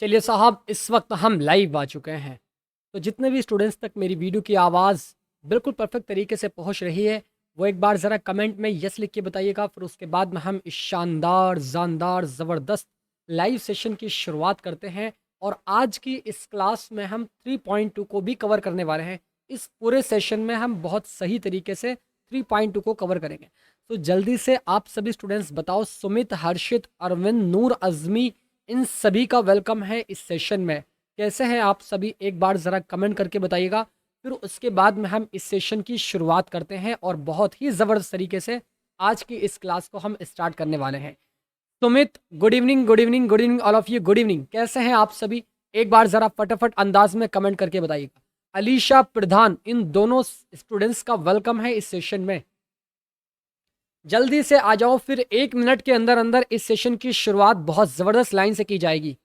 चलिए साहब, इस वक्त हम लाइव आ चुके हैं। तो जितने भी स्टूडेंट्स तक मेरी वीडियो की आवाज़ बिल्कुल परफेक्ट तरीके से पहुंच रही है, वो एक बार ज़रा कमेंट में यस लिख के बताइएगा। फिर उसके बाद में हम इस शानदार जानदार ज़बरदस्त लाइव सेशन की शुरुआत करते हैं। और आज की इस क्लास में हम 3.2 को भी कवर करने वाले हैं। इस पूरे सेशन में हम बहुत सही तरीके से 3.2 को कवर करेंगे। तो जल्दी से आप सभी स्टूडेंट्स बताओ, सुमित, हर्षित, अरविंद, नूर, अज़मी, इन सभी का वेलकम है इस सेशन में। कैसे हैं आप सभी, एक बार ज़रा कमेंट करके बताइएगा। फिर उसके बाद में हम इस सेशन की शुरुआत करते हैं और बहुत ही ज़बरदस्त तरीके से आज की इस क्लास को हम स्टार्ट करने वाले हैं। Sumit, good evening, good evening, good evening all of you, good evening. कैसे हैं आप सभी, एक बार ज़रा फटाफट अंदाज में कमेंट करके बताइएगा। अलीशा, प्रधान, इन दोनों स्टूडेंट्स का वेलकम है इस सेशन में। जल्दी से आ जाओ, फिर 1 मिनट के अंदर अंदर इस सेशन की शुरुआत बहुत ज़बरदस्त लाइन से की जाएगी।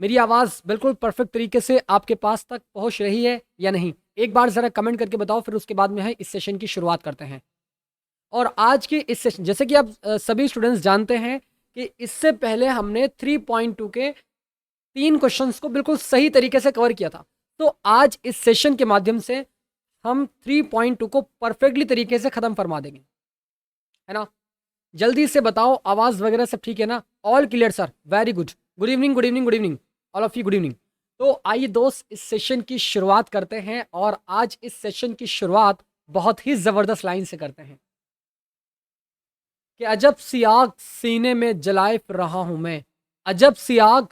मेरी आवाज़ बिल्कुल परफेक्ट तरीके से आपके पास तक पहुंच रही है या नहीं, एक बार ज़रा कमेंट करके बताओ। फिर उसके बाद में है इस सेशन की शुरुआत करते हैं। और आज के इस सेशन, जैसे कि आप सभी स्टूडेंट्स जानते हैं कि इससे पहले हमने 3.2 के 3 क्वेश्चंस को बिल्कुल सही तरीके से कवर किया था। तो आज इस सेशन के माध्यम से हम 3.2 को परफेक्टली तरीके से ख़त्म फरमा देंगे, है ना। जल्दी से बताओ, आवाज़ वगैरह सब ठीक है ना? All clear sir, very good. Good evening, good evening, good evening all of you, good evening. तो आइए दोस्त, इस सेशन की शुरुआत करते हैं। और आज इस सेशन की शुरुआत बहुत ही ज़बरदस्त लाइन से करते हैं कि अजब सी आग सीने में जलाए फिर रहा हूं मैं, अजब सी आग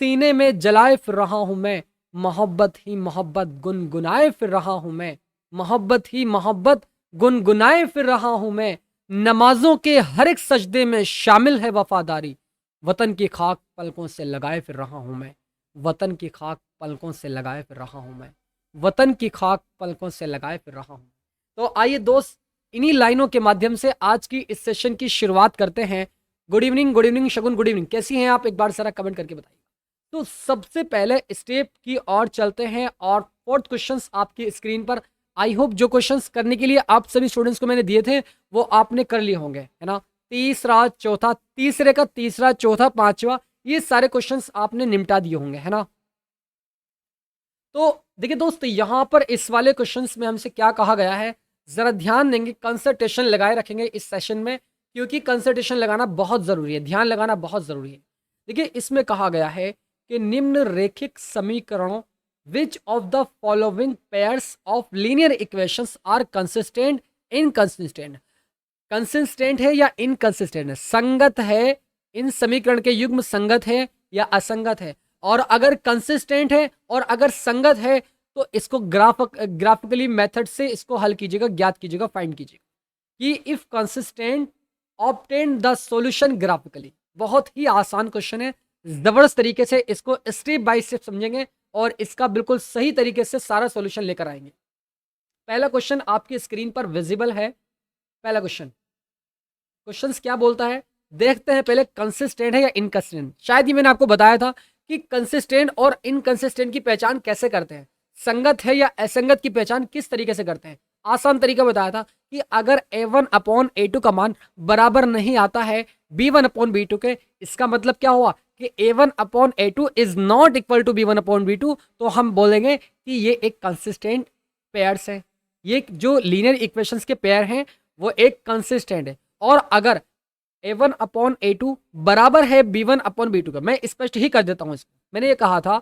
सीने में जलाए फिर रहा हूं मैं, मोहब्बत ही मोहब्बत गुनगुनाए फिर रहा हूं मैं, मोहब्बत ही मोहब्बत गुनगुनाए फिर रहा हूं मैं, नमाजों के हर एक सजदे में शामिल है वफादारी, वतन की खाक पलकों से लगाए फिर रहा हूं मैं, वतन की खाक पलकों से लगाए फिर रहा हूं मैं, वतन की खाक पलकों से लगाए फिर रहा हूं। तो आइए दोस्त, इन्हीं लाइनों के माध्यम से आज की इस सेशन की शुरुआत करते हैं। गुड इवनिंग, गुड इवनिंग शगुन, गुड इवनिंग। कैसी हैं आप, एक बार जरा कमेंट करके बताइए। तो सबसे पहले स्टेप की ओर चलते हैं और फोर्थ क्वेश्चंस आपकी स्क्रीन पर। आई होप जो क्वेश्चंस करने के लिए आप सभी स्टूडेंट्स को मैंने दिए थे वो आपने कर लिए होंगे, है ना। तीसरा, चौथा, तीसरे का तीसरा, चौथा, पांचवा, ये सारे क्वेश्चंस आपने निपटा दिए होंगे, है ना। तो देखिए दोस्त, यहां पर इस वाले क्वेश्चंस में हमसे क्या कहा गया है, जरा ध्यान देंगे, कंसंट्रेशन लगाए रखेंगे इस सेशन में, क्योंकि कंसंट्रेशन लगाना बहुत जरूरी है, ध्यान लगाना बहुत जरूरी है। देखिए, इसमें कहा गया है कि निम्न रेखिक समीकरणों, which of the following pairs of linear equations are consistent, inconsistent. Consistent है या इनकंसिस्टेंट है, संगत है, इन समीकरण के युग्म संगत है या असंगत है। और अगर कंसिस्टेंट है और अगर संगत है तो इसको ग्राफिकली मेथड से इसको हल कीजिएगा, ज्ञात कीजिएगा, फाइंड कीजिएगा कि if consistent obtain the solution graphically. बहुत ही आसान क्वेश्चन है, जबरदस्त तरीके से इसको स्टेप बाय स्टेप समझेंगे और इसका बिल्कुल सही तरीके से सारा सॉल्यूशन लेकर आएंगे। पहला क्वेश्चन आपकी स्क्रीन पर विजिबल है। पहला क्वेश्चंस क्या बोलता है, देखते हैं पहले। कंसिस्टेंट है या इनकंसिस्टेंट, शायद ये मैंने आपको बताया था कि कंसिस्टेंट और इनकंसिस्टेंट की पहचान कैसे करते हैं, संगत है या असंगत की पहचान किस तरीके से करते हैं। आसान तरीका बताया था कि अगर a1/a2 का मान बराबर नहीं आता है b1/b2 के, इसका मतलब क्या हुआ कि a1/a2 is not equal to b1/b2, तो हम बोलेंगे कि ये एक कंसिस्टेंट पेयर्स है, ये जो लीनियर इक्वेशंस के पेयर हैं वो एक कंसिस्टेंट है। और अगर a1/a2 बराबर है b1/b2 का, मैं स्पष्ट ही कर देता हूं इसको, मैंने ये कहा था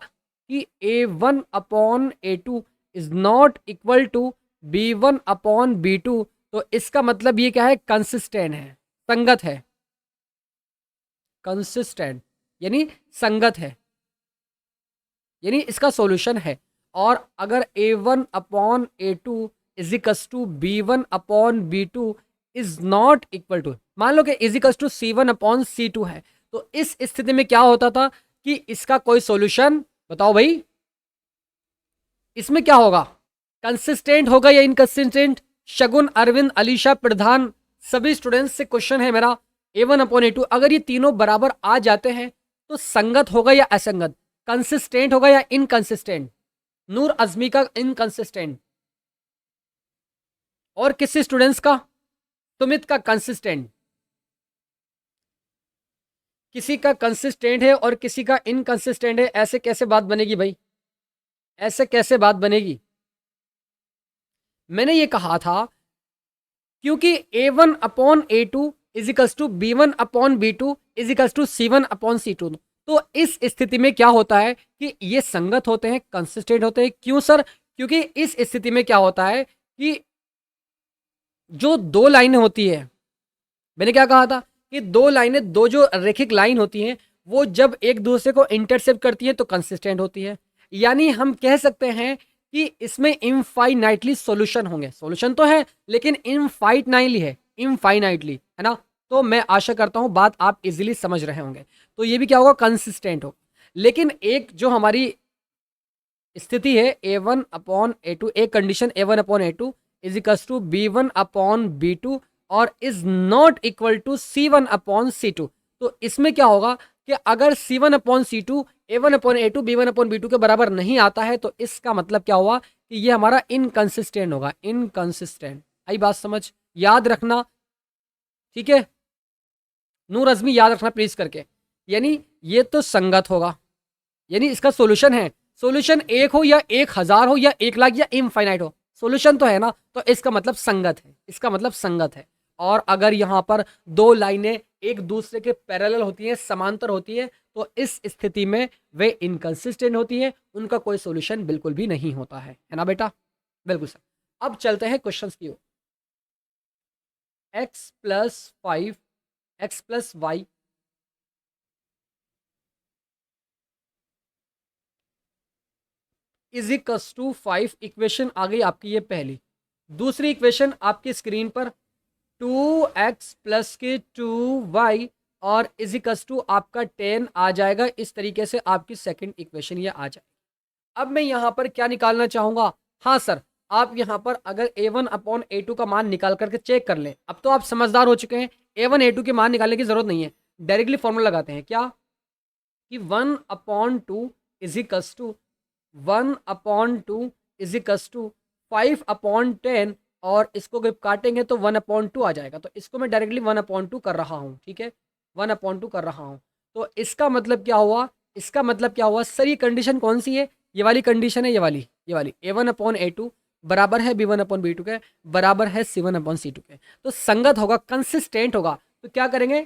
कि a1/a2 is not equal to b1/b2, तो इसका मतलब ये क्या है, कंसिस्टेंट है, संगत है, कंसिस्टेंट यानी संगत है, यानी इसका सॉल्यूशन है। और अगर a1/a2 is equal to b1/b2 is not equal to, मान लो कि इज इक्वल टू c1/c2 है, तो इस स्थिति में क्या होता था कि इसका कोई सॉल्यूशन, बताओ भाई, इसमें क्या होगा, कंसिस्टेंट होगा या इनकंसिस्टेंट। शगुन, अरविंद, अलीशा, प्रधान, सभी स्टूडेंट्स से क्वेश्चन है मेरा, a1/a2 अगर ये तीनों बराबर आ जाते हैं तो संगत होगा या असंगत, कंसिस्टेंट होगा या इनकंसिस्टेंट। नूर, अजमी का इनकंसिस्टेंट, और किसी स्टूडेंट्स का, सुमित का कंसिस्टेंट। किसी का कंसिस्टेंट है और किसी का इनकंसिस्टेंट है, ऐसे कैसे बात बनेगी भाई? ऐसे कैसे बात बनेगी? मैंने ये कहा था क्योंकि A1 upon A2 is equals to B1 upon B2 is equals to C1 upon C2। तो इस स्थिति में क्या होता है कि ये संगत होते हैं, कंसिस्टेंट होते हैं। क्यों सर? क्योंकि इस स्थिति में क्या होता है कि जो दो लाइनें होती है, मैंने क्या कहा था कि दो लाइनें, दो जो रेखिक लाइन होती हैं, वो जब एक दूसरे को इंटरसेप्ट करती है तो कंसिस्टेंट होती है। यानी हम कह सकते हैं कि इसमें इनफाइनाइटली सॉल्यूशन होंगे। सॉल्यूशन तो है लेकिन इनफाइनाइटली है, इनफाइनाइटली, है ना? तो मैं आशा करता हूं बात आप इजीली समझ रहे होंगे। तो ये भी क्या होगा? कंसिस्टेंट हो। लेकिन एक जो हमारी स्थिति है A1 अपॉन A2, एक condition A1 upon A2 is equals to B1 upon B2 और is not equal to C1 upon C2। तो इसमें क्या होगा कि अगर C1 upon C2 A1 upon A2 B1 upon B2 के बराबर नहीं आता है तो इसका मतलब क्या हुआ कि ये हमारा इनकंसिस्टेंट होगा। इनकंसिस्टेंट, आई बात समझ? याद रखना, ठीक है? नूर अजमी याद रखना प्लीज करके। यानी ये तो संगत होगा, यानी इसका सॉल्यूशन है। सॉल्यूशन एक हो या 1000 हो या 1 लाख या इनफाइनाइट हो, सॉल्यूशन तो है ना। तो इसका मतलब संगत है, इसका मतलब संगत है। और अगर यहां पर दो लाइनें एक दूसरे के पैरेलल होती हैं, समांतर होती है, तो इस स्थिति में वे इनकंसिस्टेंट होती है, उनका कोई सॉल्यूशन बिल्कुल भी नहीं होता है ना बेटा? बिल्कुल सर। अब चलते हैं क्वेश्चन की ओर। x+5 x+y is equals to 5। Equation आ गई आपकी ये पहली। दूसरी इक्वेशन आपकी स्क्रीन पर 2x प्लस के 2y और इज इक्वल्स टू आपका 10 आ जाएगा। इस तरीके से आपकी सेकंड इक्वेशन ये आ जाएगी। अब मैं यहां पर क्या निकालना चाहूंगा? हाँ सर, आप यहां पर अगर A1 अपॉन A2 का मान निकाल करके चेक कर लें। अब तो आप समझदार हो चुके हैं, A1 A2 के मान निकालने की जरूरत नहीं है, डायरेक्टली फॉर्मूला लगाते हैं। क्या कि 1/2 is equals to 1/2 is equals to 5/10 और इसको जब काटेंगे तो 1/2 आ जाएगा। तो इसको मैं डायरेक्टली 1/2 कर रहा हूँ, ठीक है? 1/2 कर रहा हूँ। तो इसका मतलब क्या हुआ? इसका मतलब क्या हुआ सर? ये कंडीशन कौन सी है? ये वाली कंडीशन है, ये वाली A1/A2 बराबर है B1/B2 के, बराबर है C1/C2 के। तो संगत होगा, कंसिस्टेंट होगा। तो क्या करेंगे?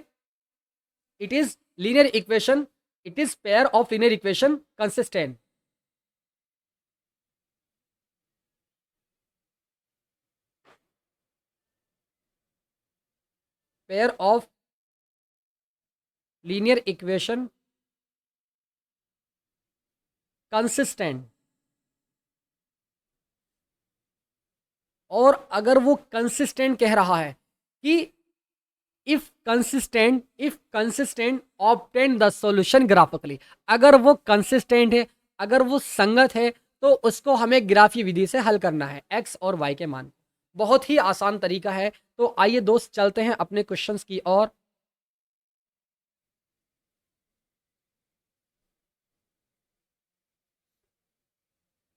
It is linear equation, it is pair of linear equation consistent. Pair of linear equation consistent. और अगर वो कंसिस्टेंट कह रहा है कि if consistent obtain the solution graphically, अगर वो कंसिस्टेंट है, अगर वो संगत है, तो उसको हमें ग्राफीय विधि से हल करना है एक्स और वाई के मान। बहुत ही आसान तरीका है। तो आइए दोस्त चलते हैं अपने क्वेश्चंस की ओर।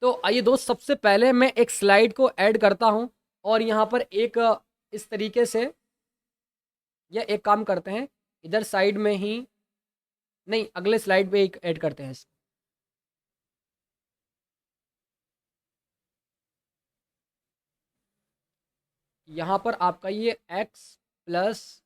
तो आइए दोस्त, सबसे पहले मैं एक स्लाइड को ऐड करता हूं और यहां पर एक इस तरीके से, या एक काम करते हैं इधर साइड में ही, नहीं अगले स्लाइड पे एक ऐड करते हैं इसको। यहाँ पर आपका ये x plus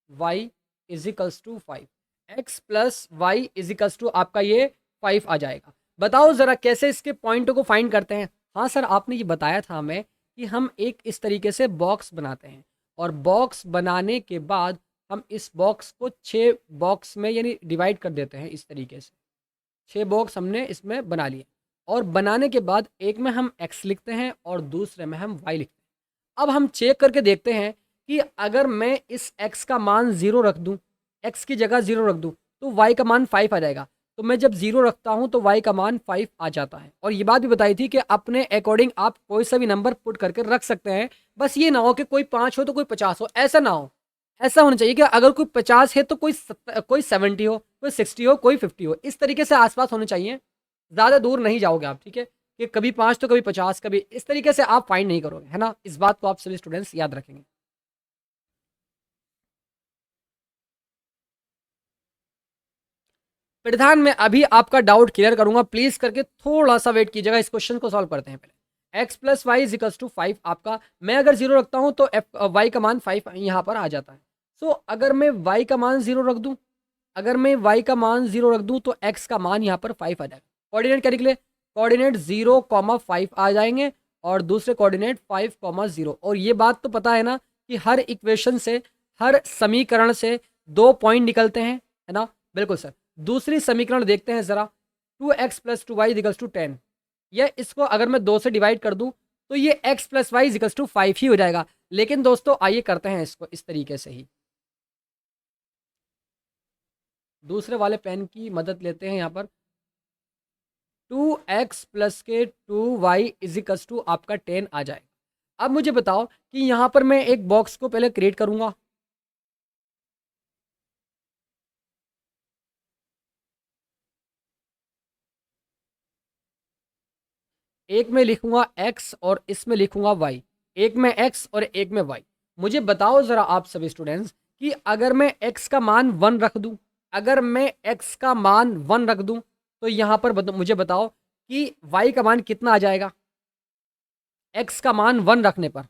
y equals to 5, x plus y equals to आपका ये 5 आ जाएगा। बताओ ज़रा कैसे इसके पॉइंटों को फाइंड करते हैं? हाँ सर, आपने ये बताया था हमें कि हम एक इस तरीके से बॉक्स बनाते हैं और बॉक्स बनाने के बाद हम इस बॉक्स को 6 बॉक्स में यानी डिवाइड कर देते हैं। इस तरीके से 6 बॉक्स हमने इसमें बना लिए और बनाने के बाद एक में हम x लिखते हैं और दूसरे में हम y लिखते हैं। अब हम चेक करके देखते हैं कि अगर मैं इस x का मान 0 रख दूं, x की जगह 0 रख दूं, तो y का मान 5 आ जाएगा। तो मैं जब 0 रखता हूं तो y का मान 5 आ जाता है। और ये बात भी बताई थी कि अपने अकॉर्डिंग आप कोई सा भी नंबर पुट करके रख सकते हैं। बस ये ना हो कि कोई 5 हो तो कोई 50 हो, ऐसा ना हो। ऐसा होना चाहिए कि अगर कोई 50 है तो कोई 70 हो, कोई 60 हो, कोई 50 हो। इस तरीके से आसपास होने चाहिए, ज़्यादा दूर नहीं जाओगे आप, ठीक है? कि कभी 5 तो कभी 50, कभी इस तरीके से आप फाइंड नहीं करोगे, है ना? इस बात को आप सभी स्टूडेंट्स याद रखेंगे। प्रधान में अभी आपका डाउट क्लियर करूंगा, प्लीज करके थोड़ा सा वेट कीजिएगा। इस क्वेश्चन को सॉल्व करते हैं पहले। x plus y equals to 5 आपका, मैं अगर 0 रखता हूं तो y का मान 5 यहां पर आ जाता है। सो अगर मैं y का मान 0 रख दूं, अगर मैं y का मान 0 रख दूं तो x का मान यहां पर 5 आ जाएगा। कोऑर्डिनेट क्या निकले, कोऑर्डिनेट 0,5 आ जाएंगे और दूसरे कोऑर्डिनेट 5,0। और ये बात तो पता है ना कि हर इक्वेशन से, हर समीकरण से 2 पॉइंट निकलते हैं, है ना। बिल्कुल सर। दूसरी समीकरण देखते हैं जरा, 2x plus 2y equals to 10। यह इसको अगर मैं 2 से डिवाइड कर दूं तो ये x plus y equals to 5 ही हो जाएगा। लेकिन दोस्तों आइए करते हैं इसको इस तरीके से ही, दूसरे वाले पेन की मदद लेते हैं। यहाँ पर 2x प्लस के 2y इजिकल्स टू आपका 10 आ जाएगा। अब मुझे बताओ कि यहाँ पर मैं एक बॉक्स को पहले क्रिएट करूंगा। एक में लिखूंगा x और इसमें लिखूंगा y, एक में x और एक में y। मुझे बताओ ज़रा आप सभी स्टूडेंट्स कि अगर मैं x का मान 1 रख दूं, अगर मैं x का मान 1 रख दूं तो यहाँ पर मुझे बताओ कि y का मान कितना आ जाएगा। x का मान 1 रखने पर,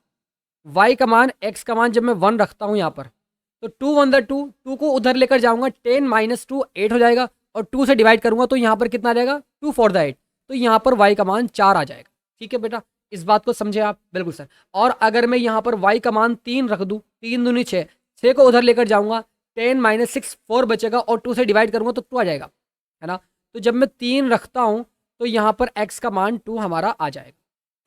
y का मान, x का मान जब मैं 1 रखता हूँ यहाँ पर, तो 2 1 2, 2 को उधर लेकर जाऊंगा, 10 माइनस 2 8 हो जाएगा और 2 से डिवाइड करूंगा तो यहाँ पर कितना आ जाएगा, 2 4 8। तो यहाँ पर y का मान 4 आ जाएगा। ठीक है बेटा, इस बात को समझे आप। बिल्कुल सर। और अगर मैं यहाँ पर y का मान 3 रख दूँ, 3 दूनी 6, 6 को उधर लेकर जाऊंगा, 10 माइनस 6 4 बचेगा और 2 से डिवाइड करूंगा तो 2 आ जाएगा, है ना। तो जब मैं 3 रखता हूँ तो यहाँ पर x का मान 2 हमारा आ जाएगा।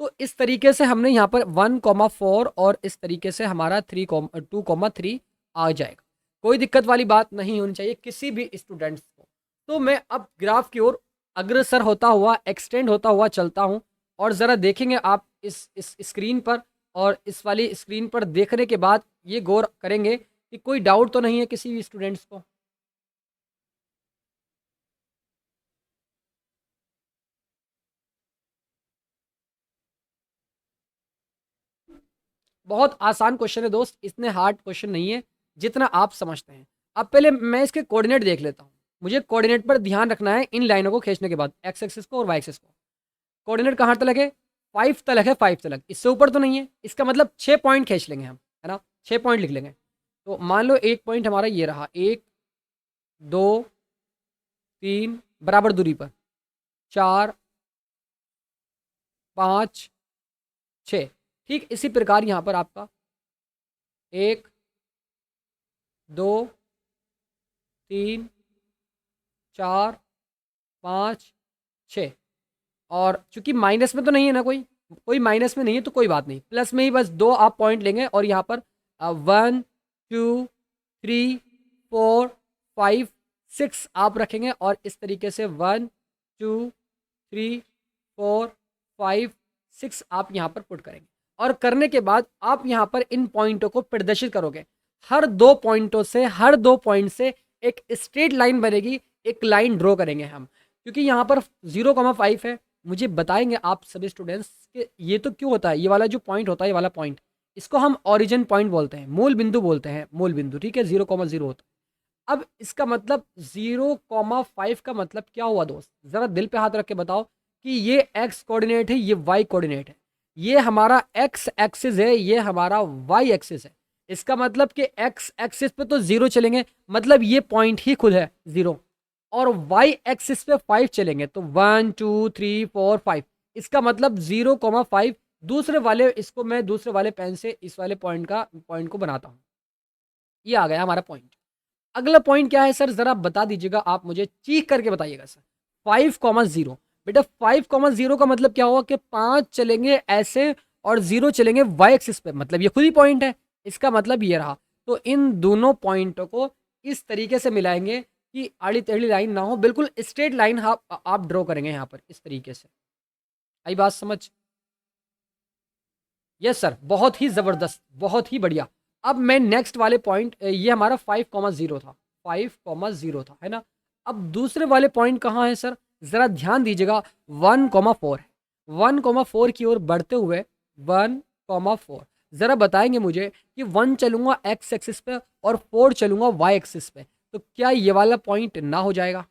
तो इस तरीके से हमने यहाँ पर 1,4 और इस तरीके से हमारा 2,3 आ जाएगा। कोई दिक्कत वाली बात नहीं होनी चाहिए किसी भी स्टूडेंट्स को। तो मैं अब ग्राफ की ओर अग्रसर होता हुआ, एक्सटेंड होता हुआ चलता हूँ और ज़रा देखेंगे आप इस स्क्रीन पर, और इस वाली स्क्रीन पर देखने के बाद ये गौर करेंगे कि कोई डाउट तो नहीं है किसी भी स्टूडेंट्स को। बहुत आसान क्वेश्चन है दोस्त, इतने हार्ड क्वेश्चन नहीं है जितना आप समझते हैं। अब पहले मैं इसके कोऑर्डिनेट देख लेता हूँ। मुझे कोऑर्डिनेट पर ध्यान रखना है इन लाइनों को खींचने के बाद, एक्स एक्सिस को और वाई एक्सिस को। कोऑर्डिनेट कहाँ तलक है, 5 तलक है, 5 तलक, इससे ऊपर तो नहीं है। इसका मतलब 6 पॉइंट खींच लेंगे हम, है ना, 6 पॉइंट लिख लेंगे। तो मान लो एक पॉइंट हमारा ये रहा, 1 2 3 बराबर दूरी पर, 4 5 6। ठीक इसी प्रकार यहाँ पर आपका 1 2 3 4 5 6। और चूंकि माइनस में तो नहीं है ना, कोई कोई माइनस में नहीं है तो कोई बात नहीं, प्लस में ही बस 2 आप पॉइंट लेंगे और यहाँ पर 1 2 3 4 5 6 आप रखेंगे और इस तरीके से 1 2 3 4 5 6 आप यहाँ पर पुट करेंगे। और करने के बाद आप यहाँ पर इन पॉइंटों को प्रदर्शित करोगे। हर 2 पॉइंटों से, हर 2 पॉइंट से एक स्ट्रेट लाइन बनेगी, एक लाइन ड्रॉ करेंगे हम। क्योंकि यहाँ पर 0,5 है। मुझे बताएंगे आप सभी स्टूडेंट्स कि ये तो क्यों होता है, ये वाला जो पॉइंट होता है, ये वाला पॉइंट, इसको हम ओरिजिन पॉइंट बोलते हैं, मूल बिंदु बोलते हैं, मूल बिंदु। ठीक है, 0,0 होता है। अब इसका मतलब 0,5 का मतलब क्या हुआ दोस्त, ज़रा दिल पे हाथ रख के बताओ कि ये एक्स कोऑर्डिनेट है, ये वाई कोऑर्डिनेट है, ये हमारा एक्स एक्सिस है, ये हमारा वाई एक्सिस है। इसका मतलब कि एक्स एक्सिस पे तो 0 चलेंगे, मतलब ये पॉइंट ही खुद है 0। और वाई एक्सिस पे 5 चलेंगे तो 1 2 3 4 5। इसका मतलब 0,5। दूसरे वाले, इसको मैं दूसरे वाले पेन से इस वाले पॉइंट को बनाता हूँ। ये आ गया हमारा पॉइंट। अगला पॉइंट क्या है सर, जरा बता दीजिएगा आप, मुझे चीख करके बताइएगा सर। 5,0 बेटा, 5,0 का मतलब क्या हुआ कि 5 चलेंगे ऐसे और 0 चलेंगे वाई एक्सिस पे, मतलब ये खुद ही पॉइंट है। इसका मतलब ये रहा। तो इन दोनों पॉइंटों को इस तरीके से मिलाएंगे कि आड़ी टेढ़ी लाइन ना हो, बिल्कुल स्ट्रेट लाइन आप ड्रॉ करेंगे यहाँ पर इस तरीके से। आई बात समझ? यस सर, बहुत ही ज़बरदस्त, बहुत ही बढ़िया। अब मैं नेक्स्ट वाले पॉइंट, ये हमारा 5,0 था, 5,0 था, है ना। अब दूसरे वाले पॉइंट कहाँ है सर, ज़रा ध्यान दीजिएगा, 1,4 है। 1,4 की ओर बढ़ते हुए 1,4, ज़रा बताएंगे मुझे कि 1 चलूँगा एक्स एक्सिस पे और 4 चलूँगा वाई एक्सिस पे, तो क्या ये वाला पॉइंट ना हो जाएगा?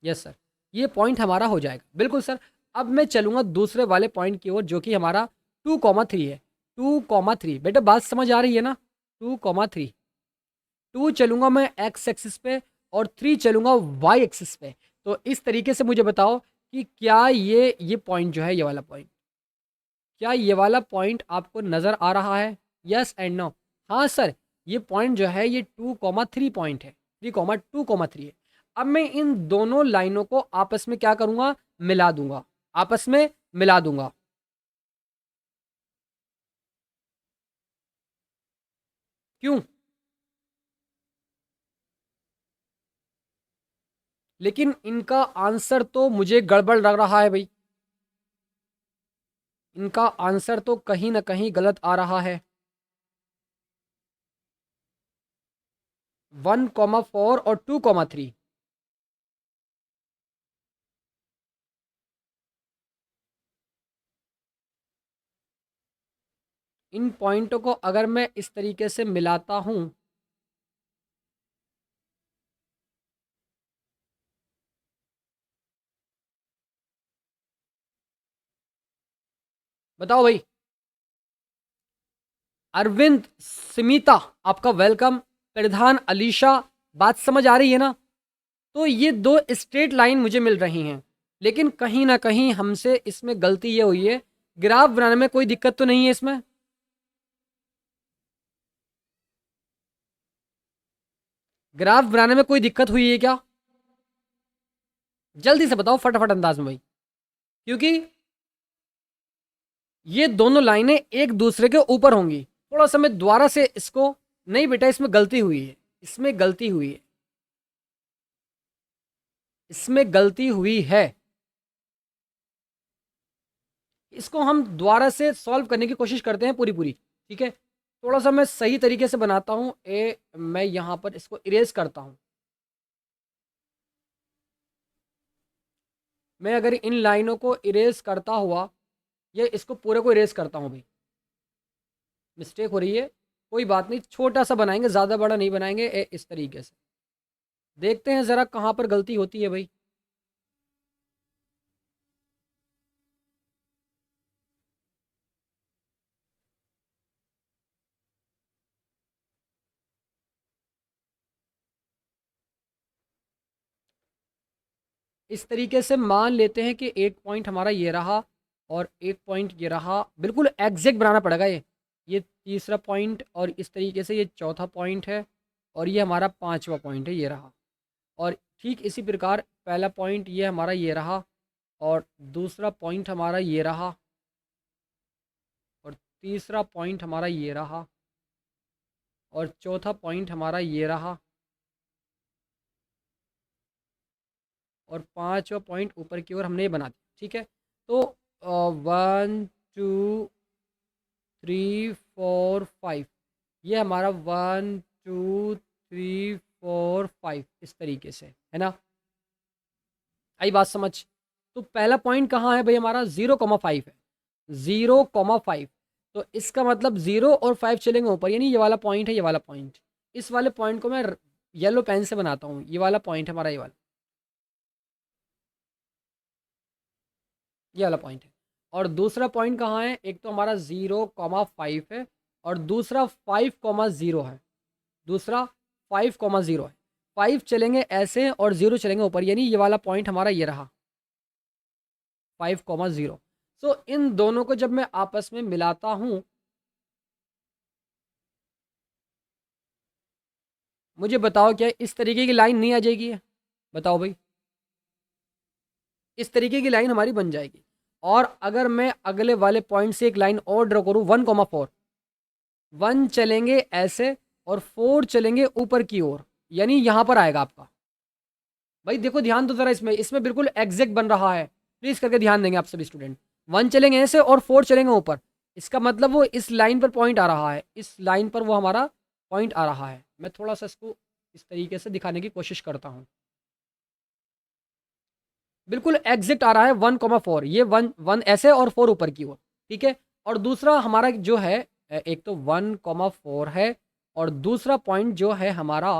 यस सर, ये पॉइंट हमारा हो जाएगा। बिल्कुल सर। अब मैं चलूँगा दूसरे वाले पॉइंट की ओर जो कि हमारा 2,3 है। 2,3 बेटा बात समझ आ रही है ना? 2,3 2 चलूँगा मैं एक्स एक्सिस पे और 3 चलूँगा वाई एक्सिस पे। तो इस तरीके से मुझे बताओ कि क्या ये पॉइंट जो है, ये वाला पॉइंट, क्या ये वाला पॉइंट आपको नज़र आ रहा है? Yes and no. हाँ सर, ये पॉइंट जो है ये 2,3 पॉइंट है, 3,2,3 है। अब मैं इन दोनों लाइनों को आपस में क्या करूँगा? मिला दूँगा, आपस में मिला दूँगा। क्यों? लेकिन इनका आंसर तो मुझे गड़बड़ लग रहा है भई। इनका आंसर तो कहीं न कहीं गलत आ रहा है। 1,4 और 2,3। इन पॉइंटों को अगर मैं इस तरीके से मिलाता हूँ, बताओ भाई। अरविंद, स्मिता, आपका वेलकम। प्रधान, अलीशा, बात समझ आ रही है ना? तो ये दो स्ट्रेट लाइन मुझे मिल रही हैं, लेकिन कहीं ना कहीं हमसे इसमें गलती ये हुई है। ग्राफ बनाने में कोई दिक्कत तो नहीं है इसमें? ग्राफ बनाने में कोई दिक्कत हुई है क्या? जल्दी से बताओ फटाफट अंदाज में भाई, क्योंकि ये दोनों लाइनें एक दूसरे के ऊपर होंगी। थोड़ा सा मैं दोबारा से इसको, नहीं बेटा इसमें गलती हुई है, इसमें गलती हुई है, इसमें गलती हुई है। इसको हम दोबारा से सॉल्व करने की कोशिश करते हैं पूरी पूरी। ठीक है, थोड़ा सा मैं सही तरीके से बनाता हूँ। मैं यहाँ पर इसको इरेज करता हूँ। मैं अगर इन लाइनों को इरेज करता हुआ, ये इसको पूरे को इरेज करता हूँ भाई। मिस्टेक हो रही है, कोई बात नहीं, छोटा सा बनाएंगे, ज़्यादा बड़ा नहीं बनाएंगे। इस तरीके से देखते हैं ज़रा कहाँ पर गलती होती है भाई। इस तरीके से मान लेते हैं कि एक पॉइंट हमारा ये रहा और एक पॉइंट ये रहा। बिल्कुल एग्जैक्ट बनाना पड़ेगा ये तीसरा पॉइंट, और इस तरीके से ये चौथा पॉइंट है, और ये हमारा पांचवा पॉइंट है, ये रहा। और ठीक इसी प्रकार पहला पॉइंट ये हमारा ये रहा, और दूसरा पॉइंट हमारा ये रहा, और तीसरा पॉइंट हमारा ये रहा, और चौथा पॉइंट हमारा ये रहा, और पांचवा पॉइंट ऊपर की ओर हमने ये बना दिया। ठीक है, तो 1 2 3 4 5, ये हमारा 1 2 3 4 5 इस तरीके से है ना? आई बात समझ? तो पहला पॉइंट कहाँ है भाई? हमारा 0,5 है, 0,5। तो इसका मतलब 0 और 5 चलेंगे ऊपर, यानी ये वाला पॉइंट है, ये वाला पॉइंट। इस वाले पॉइंट को मैं येलो पेन से बनाता हूँ। ये वाला पॉइंट हमारा, ये वाला, ये वाला पॉइंट है। और दूसरा पॉइंट कहाँ है? एक तो हमारा 0,5 है, और दूसरा 5,0 है। दूसरा 5,0 है। 5 चलेंगे ऐसे और 0 चलेंगे ऊपर, यानी ये वाला पॉइंट हमारा ये रहा, 5,0। सो इन दोनों को जब मैं आपस में मिलाता हूँ, मुझे बताओ क्या इस तरीके की लाइन नहीं आ जाएगी? बताओ भाई, इस तरीके की लाइन हमारी बन जाएगी। और अगर मैं अगले वाले पॉइंट से एक लाइन और ड्रॉ करूँ, 1,4, 1 चलेंगे ऐसे और 4 चलेंगे ऊपर की ओर, यानी यहाँ पर आएगा आपका। भाई देखो ध्यान दो जरा, इसमें इसमें बिल्कुल एग्जैक्ट बन रहा है। प्लीज करके ध्यान देंगे आप सभी स्टूडेंट। 1 चलेंगे ऐसे और 4 चलेंगे ऊपर, इसका मतलब वो इस लाइन पर पॉइंट आ रहा है, इस लाइन पर वो हमारा पॉइंट आ रहा है। मैं थोड़ा सा इसको इस तरीके से दिखाने की कोशिश करता हूँ। बिल्कुल एग्जैक्ट आ रहा है 1,4, ये 1 ऐसे और 4 ऊपर की ओर। ठीक है, और दूसरा हमारा जो है, एक तो 1,4 है, और दूसरा पॉइंट जो है हमारा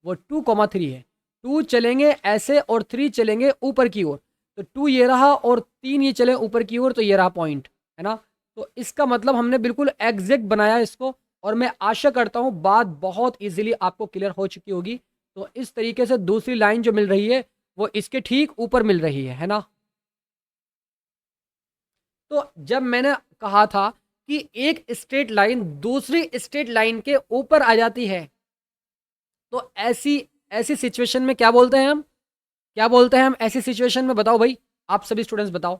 वो 2,3 है। 2 चलेंगे ऐसे और 3 चलेंगे ऊपर की ओर, तो 2 ये रहा और 3 ये चले ऊपर की ओर, तो ये रहा पॉइंट, है ना। तो इसका मतलब हमने बिल्कुल एग्जैक्ट बनाया इसको, और मैं आशा करता हूँ बात बहुत इजीली आपको क्लियर हो चुकी होगी। तो इस तरीके से दूसरी लाइन जो मिल रही है वो इसके ठीक ऊपर मिल रही है ना। तो जब मैंने कहा था कि एक स्ट्रेट लाइन दूसरी स्ट्रेट लाइन के ऊपर आ जाती है, तो ऐसी ऐसी सिचुएशन में क्या बोलते हैं हम, क्या बोलते हैं हम ऐसी सिचुएशन में, बताओ भाई, आप सभी स्टूडेंट्स बताओ।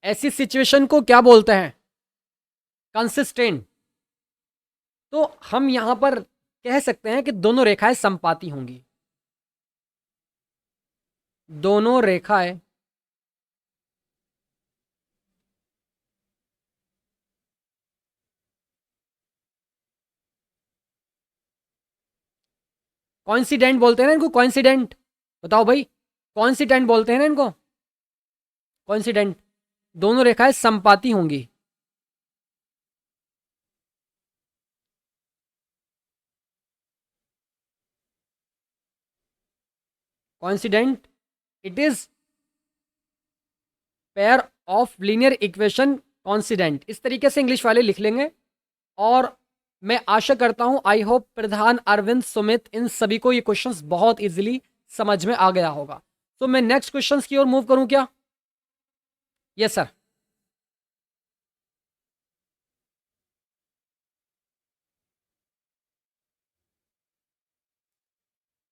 ऐसी सिचुएशन को क्या बोलते हैं, कंसिस्टेंट। तो हम यहां पर कह सकते हैं कि दोनों रेखाएं समपाती होंगी, दोनों रेखाएं कॉइंसिडेंट बोलते हैं ना इनको, कॉइंसिडेंट। बताओ भाई, कॉइंसिडेंट बोलते हैं ना इनको, कॉइंसिडेंट। दोनों रेखाएं समपाती होंगी। Coincident, it is pair of linear equation coincident, इस तरीके से इंग्लिश वाले लिख लेंगे। और मैं आशा करता हूं, आई होप प्रधान, अरविंद, सुमित, इन सभी को ये क्वेश्चंस बहुत इजीली समझ में आ गया होगा। तो मैं नेक्स्ट क्वेश्चंस की ओर मूव करूं क्या? Yes sir.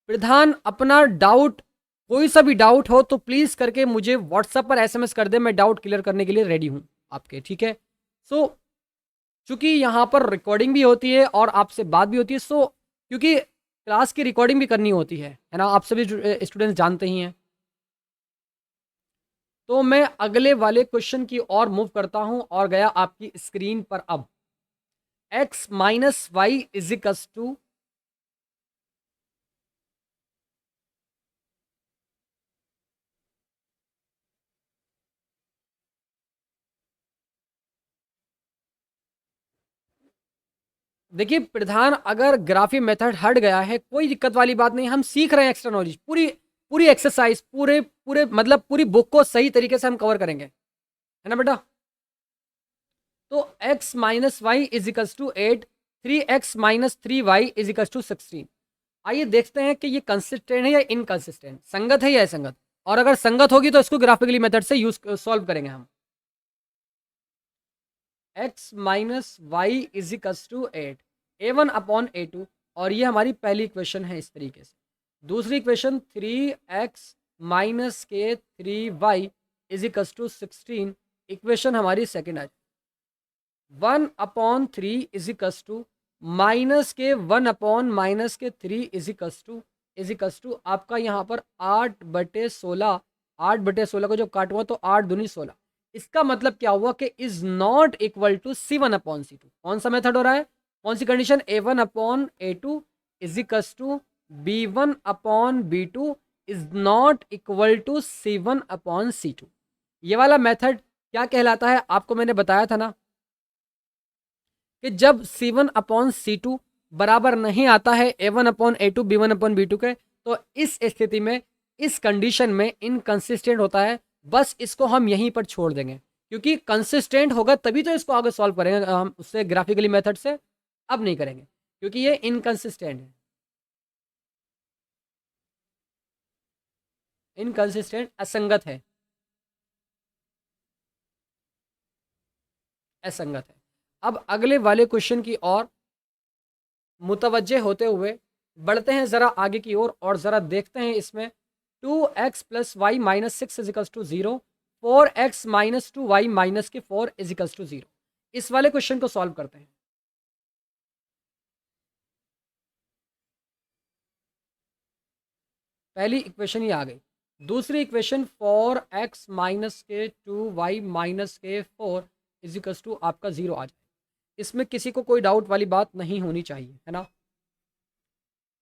प्रधान, अपना डाउट, कोई सा भी डाउट हो तो प्लीज करके मुझे व्हाट्सएप पर एसएमएस कर दे, मैं डाउट क्लियर करने के लिए रेडी हूं आपके, ठीक है। सो चूंकि यहाँ पर रिकॉर्डिंग भी होती है और आपसे बात भी होती है, सो क्योंकि क्लास की रिकॉर्डिंग भी करनी होती है ना, आप सभी स्टूडेंट्स जानते ही हैं। तो मैं अगले वाले क्वेश्चन की ओर मूव करता हूं और गया आपकी स्क्रीन पर अब। x minus y equals to, देखिए प्रधान, अगर ग्राफी मेथड हट गया है कोई दिक्कत वाली बात नहीं, हम सीख रहे हैं एक्स्ट्रा नॉलेज, पूरी पूरी एक्सरसाइज, पूरे पूरे मतलब पूरी बुक को सही तरीके से हम कवर करेंगे, है ना बेटा। तो x minus y equals to 8, 3x minus 3y equals to 16। आइए देखते हैं कि ये कंसिस्टेंट है या इनकंसिस्टेंट, संगत है या असंगत। और अगर संगत होगी तो इसको ग्राफिकली मेथड से यूज सॉल्व करेंगे हम। x minus y equals to 8, a1 upon a2, और ये हमारी पहली इक्वेशन है इस तरीके से। दूसरी इक्वेशन 3x माइनस के 3y इजिकल्स टू 16, इक्वेशन हमारी सेकेंड है। 1/3 इजिकल्स टू माइनस के 1/-3 इजिकल्स टू आपका यहाँ पर 8/16, 8/16 को जब काटूंगा तो 8 दूनी 16। इसका मतलब क्या हुआ कि is not equal to C1/C2। कौन सा मेथड हो रहा है, कौन सी condition, A1/A2 equals to B1/B2 is not equal to C1/C2। ये वाला मेथड क्या कहलाता है, आपको मैंने बताया था ना कि जब C1/C2 बराबर नहीं आता है A1/A2 B1/B2 के, तो इस स्थिति में, इस कंडीशन में इनकंसिस्टेंट होता है। बस इसको हम यहीं पर छोड़ देंगे, क्योंकि कंसिस्टेंट होगा तभी तो इसको आगे सॉल्व करेंगे हम उससे ग्राफिकली मेथड से। अब नहीं करेंगे क्योंकि ये इनकंसिस्टेंट है, इनकंसिस्टेंट असंगत है, असंगत है। अब अगले वाले क्वेश्चन की ओर मुतवज्जे होते हुए बढ़ते हैं ज़रा आगे की ओर और ज़रा देखते हैं इसमें 2x plus y minus 6 equals to 0, 4x minus 2y minus के 4 इजिकल्स टू 0। इस वाले क्वेश्चन को सॉल्व करते हैं। पहली इक्वेशन ही आ गई। दूसरी इक्वेशन 4x माइनस के 2y माइनस के 4 इजिकल्स टू आपका 0 आ जाए। इसमें किसी को कोई डाउट वाली बात नहीं होनी चाहिए, है ना।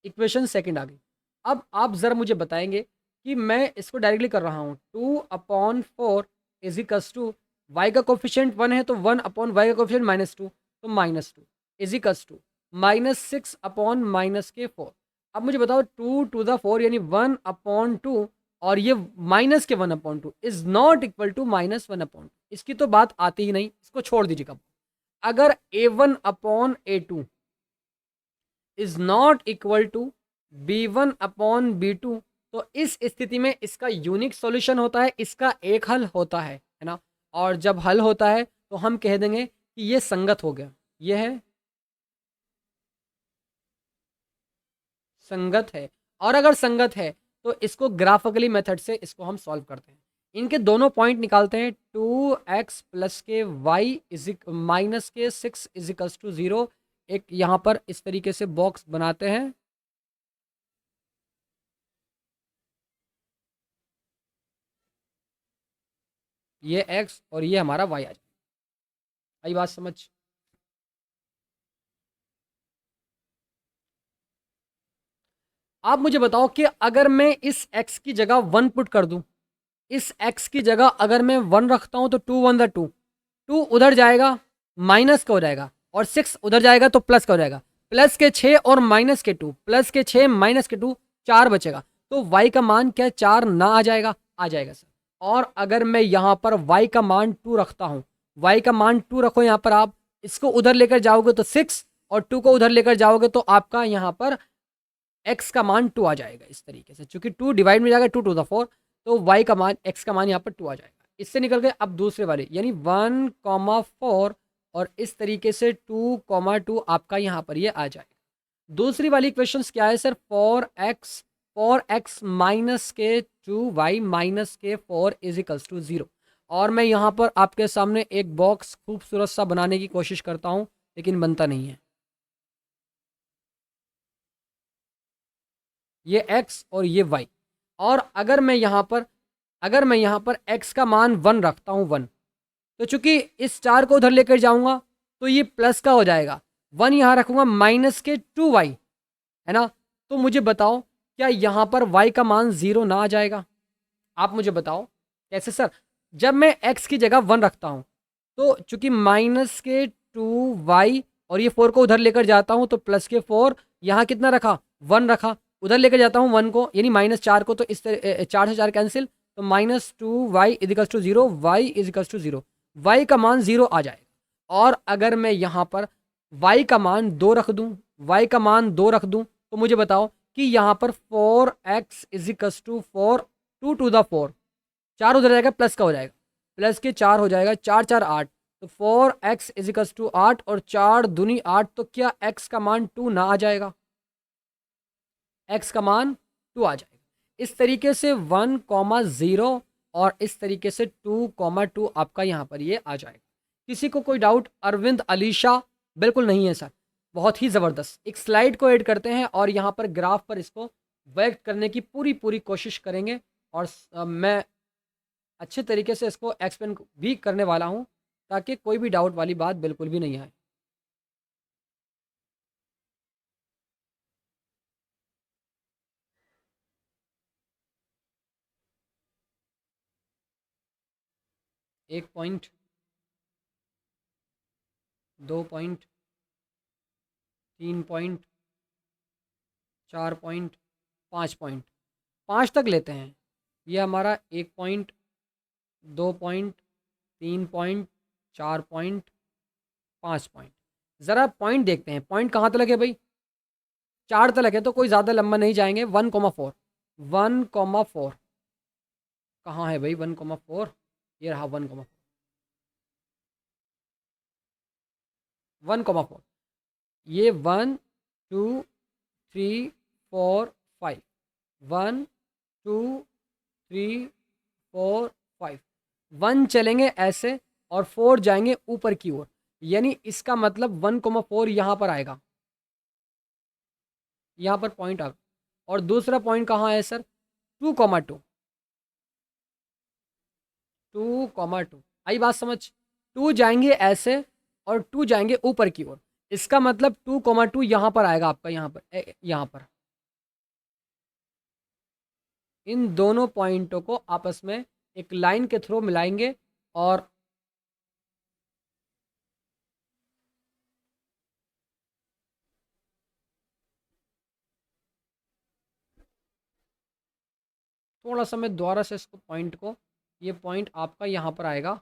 इक्वेशन सेकंड आ गई। अब आप ज़रा मुझे बताएंगे कि मैं इसको डायरेक्टली कर रहा हूँ, 2/4 इजिकल्स टू y का कोफिशिएंट 1 है तो 1 अपॉन y का कोफिशिएंट -2, तो -2 इजिकल्स टू -6 अपॉन -4। अब मुझे बताओ 2 टू द 4 यानी 1 अपॉन 2 और ये माइनस के 1 upon 2 is not equal to -1 upon 2। इसकी तो बात आती ही नहीं, इसको छोड़ दीजिएगा। अगर a1 upon a2 is not equal to b1 upon b2, तो इस स्थिति में इसका यूनिक सॉल्यूशन होता है, इसका एक हल होता है ना। और जब हल होता है तो हम कह देंगे कि ये संगत हो गया, ये है संगत है। और अगर संगत है तो इसको ग्राफिकली मेथड से इसको हम सॉल्व करते हैं। इनके दोनों पॉइंट निकालते हैं, 2x प्लस के वाई माइनस के 6 इजिकल्स टू 0। एक यहाँ पर इस तरीके से बॉक्स बनाते हैं, ये x और ये हमारा y आ जाए। आई बात समझ? आप मुझे बताओ कि अगर मैं इस x की जगह 1 पुट कर दूं, इस x की जगह अगर मैं 1 रखता हूं तो 2 1 द 2, 2 उधर जाएगा माइनस का हो जाएगा, और 6 उधर जाएगा तो प्लस का हो जाएगा। प्लस के 6 और माइनस के 2, प्लस के 6 माइनस के 2, 4 बचेगा। तो y का मान क्या 4 ना आ जाएगा? आ जाएगा सर। और अगर मैं यहाँ पर y का मान 2 रखता हूँ, y का मान 2 रखो यहाँ पर, आप इसको उधर लेकर जाओगे तो 6 और 2 को उधर लेकर जाओगे तो आपका यहाँ पर x का मान 2 आ जाएगा इस तरीके से। चूंकि 2 डिवाइड में जाएगा 2 टू द 4, तो y का मान x का मान यहाँ पर 2 आ जाएगा। इससे निकल गए अब दूसरे वाले, यानी 1,4 और इस तरीके से 2,2 आपका यहाँ पर ये आ जाएगा। दूसरी वाली क्वेश्चन क्या है सर? 4x माइनस के 2y माइनस के 4 इज इक्वल्स टू 0। और मैं यहाँ पर आपके सामने एक बॉक्स खूबसूरत सा बनाने की कोशिश करता हूँ, लेकिन बनता नहीं है। ये x और ये y। और अगर मैं यहाँ पर x का मान 1 रखता हूँ, 1, तो चूंकि इस 4 को उधर लेकर जाऊंगा तो ये प्लस का हो जाएगा। 1 यहाँ रखूंगा माइनस के 2y, है ना। तो मुझे बताओ क्या यहाँ पर y का मान 0 ना आ जाएगा? आप मुझे बताओ कैसे सर? जब मैं x की जगह 1 रखता हूँ तो चूंकि माइनस के 2y और ये 4 को उधर लेकर जाता हूँ तो प्लस के 4, यहाँ कितना रखा? 1 रखा। उधर लेकर जाता हूँ 1 को, यानी -4 को, तो इस 4 से 4 कैंसिल, तो -2y equals to 0, y equals to 0, y का मान 0 आ जाएगा। और अगर मैं यहाँ पर y का मान 2 रख दूँ, y का मान 2 रख दूँ, तो मुझे बताओ कि यहाँ पर 4x equals to 4, 2 to the 4, 4 उधर जाएगा प्लस का हो जाएगा, प्लस के 4 हो जाएगा, 4 4 8, तो 4x इजिकल्स टू 8 और 4 दूनी 8, तो क्या x का मान 2 ना आ जाएगा? x का मान 2 आ जाएगा। इस तरीके से 1,0 और इस तरीके से 2,2 आपका यहाँ पर ये आ जाएगा। किसी को कोई डाउट? अरविंद, अलीशा? बिल्कुल नहीं है सर, बहुत ही ज़बरदस्त। एक स्लाइड को ऐड करते हैं और यहाँ पर ग्राफ पर इसको व्यक्त करने की पूरी कोशिश करेंगे, और मैं अच्छे तरीके से इसको एक्सप्लेन भी करने वाला हूँ ताकि कोई भी डाउट वाली बात बिल्कुल भी नहीं आए। एक point, 2 point, 3 point, 4 point, 5 point, 5 तक लेते हैं। ये हमारा 1 point, 2 point, 3 point, 4 point, 5 point. ज़रा पॉइंट देखते हैं, पॉइंट कहाँ तक है भाई? 4 तक है, तो कोई ज़्यादा लंबा नहीं जाएंगे। 1,4, 1,4 कहाँ है भाई? 1,4 ये रहा, 1,4, 1,4, ये 1 2 3 4 5, 1 2 3 4 5, 1 चलेंगे ऐसे और 4 जाएंगे ऊपर की ओर, यानी इसका मतलब 1,4 यहाँ पर आएगा, यहाँ पर पॉइंट आ। और दूसरा पॉइंट कहाँ है सर? 2,2, 2,2 आई बात समझ? 2 जाएंगे ऐसे और 2 जाएंगे ऊपर की ओर, इसका मतलब 2,2 यहाँ पर आएगा आपका, यहाँ पर यहाँ पर। इन दोनों पॉइंटों को आपस में एक लाइन के थ्रू मिलाएंगे और थोड़ा सा मैं दोबारा से इसको पॉइंट को, ये पॉइंट आपका यहाँ पर आएगा,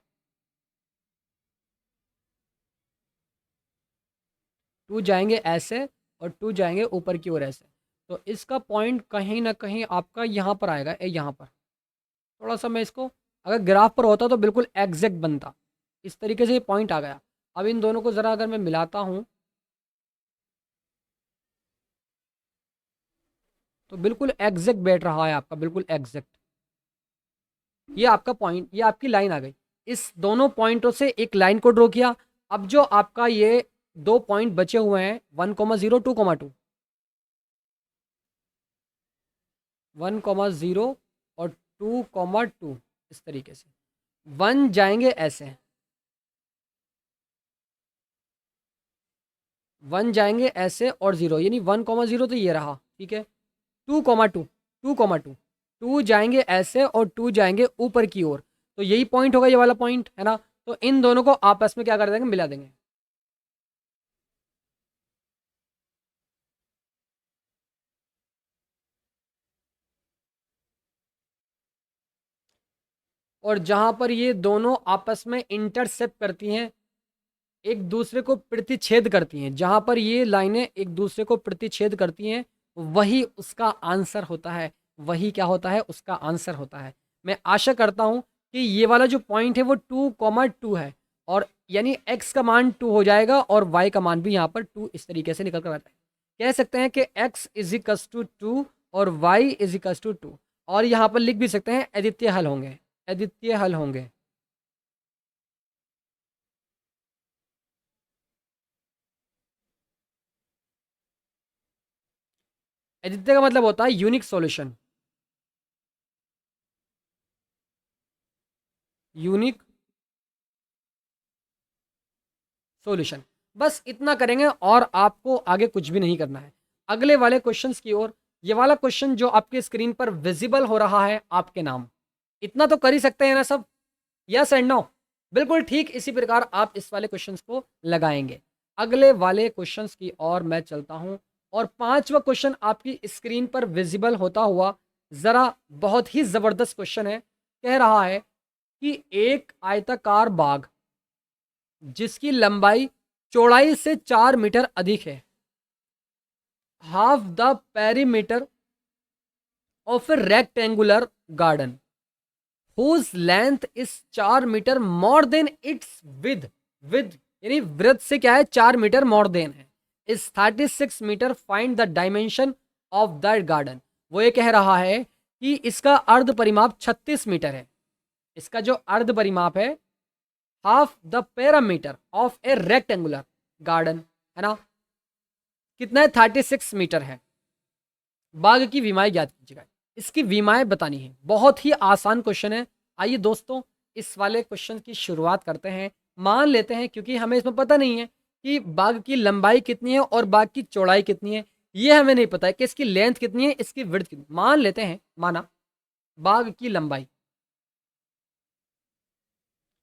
2 जाएंगे ऐसे और 2 जाएंगे ऊपर की ओर ऐसे, तो इसका पॉइंट कहीं ना कहीं आपका यहाँ पर आएगा, यहाँ पर। थोड़ा सा मैं इसको, अगर ग्राफ पर होता तो बिल्कुल एग्जैक्ट बनता, इस तरीके से ये पॉइंट आ गया। अब इन दोनों को ज़रा अगर मैं मिलाता हूँ तो बिल्कुल एग्जैक्ट बैठ रहा है आपका, बिल्कुल एग्जैक्ट। ये आपका पॉइंट, ये आपकी लाइन आ गई। इस दोनों पॉइंटों से एक लाइन को ड्रॉ किया। अब जो आपका ये 2 पॉइंट बचे हुए हैं 1,0 2,2, 1,0 और 2,2, इस तरीके से 1 जाएंगे ऐसे, 1 जाएंगे ऐसे और 0, यानी 1,0 तो ये रहा, ठीक है। 2,2, 2,2, 2 जाएंगे ऐसे और 2 जाएंगे ऊपर की ओर, तो यही पॉइंट होगा, ये वाला पॉइंट है ना। तो इन दोनों को आपस में क्या कर देंगे, मिला देंगे। और जहां पर ये दोनों आपस में इंटरसेप्ट करती हैं, एक दूसरे को प्रतिच्छेद करती हैं, जहां पर ये लाइनें एक दूसरे को प्रतिच्छेद करती हैं, वही उसका आंसर होता है, वही क्या होता है, उसका आंसर होता है। मैं आशा करता हूं कि ये वाला जो पॉइंट है वो 2,2 है, और यानी x का मान 2 हो जाएगा और y का मान भी यहाँ पर 2 इस तरीके से निकल कर आता है। कह सकते हैं कि x इजिकल्स टू 2 और y इजिकल्स टू 2, और यहाँ पर लिख भी सकते हैं अद्वितीय हल होंगे, अद्वितीय हल होंगे। अद्वितीय का मतलब होता है यूनिक सॉल्यूशन, यूनिक सॉल्यूशन। बस इतना करेंगे और आपको आगे कुछ भी नहीं करना है। अगले वाले क्वेश्चंस की ओर, ये वाला क्वेश्चन जो आपके स्क्रीन पर विजिबल हो रहा है, आपके नाम, इतना तो कर ही सकते हैं ना सब, यस एंड नो। बिल्कुल ठीक इसी प्रकार आप इस वाले क्वेश्चंस को लगाएंगे। अगले वाले क्वेश्चंस की ओर मैं चलता हूं, और 5वां क्वेश्चन आपकी स्क्रीन पर विजिबल होता हुआ, जरा बहुत ही जबरदस्त क्वेश्चन है। कह रहा है कि एक आयताकार बाग जिसकी लंबाई चौड़ाई से 4 मीटर अधिक है, half the perimeter of a rectangular garden whose length is 4 metre more than its width, width यानी वृत्त से क्या है, 4 मीटर मोर देन है, is 36 metre, find the dimension of that garden. वो ये कह रहा है कि इसका अर्ध परिमाप 36 मीटर है, इसका जो अर्ध परिमाप है, half the parameter of a rectangular garden, है ना, कितना है, 36 मीटर है। बाग की विमाएं ज्ञात कीजिएगा, इसकी विमाएं बतानी है। बहुत ही आसान क्वेश्चन है। आइए दोस्तों, इस वाले क्वेश्चन की शुरुआत करते हैं। मान लेते हैं, क्योंकि हमें इसमें पता नहीं है कि बाग की लंबाई कितनी है और बाग की चौड़ाई कितनी है, ये हमें नहीं पता है कि इसकी लेंथ कितनी है, इसकी विड्थ कितनी। मान लेते हैं, माना बाग की लंबाई,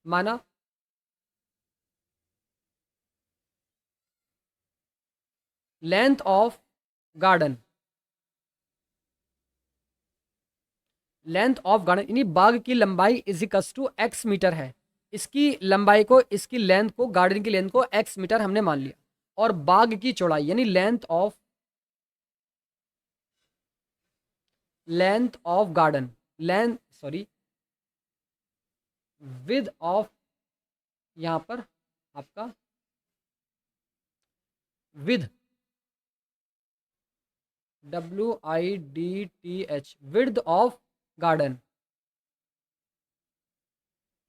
माना length of garden, length of garden यानी बाग की लंबाई is equals to x metre है। इसकी लंबाई को, इसकी लेंथ को, गार्डन की लेंथ को एक्स मीटर हमने मान लिया, और बाग की चौड़ाई यानी length of garden, length sorry with of, यहां पर आपका with, WIDTH, width of garden,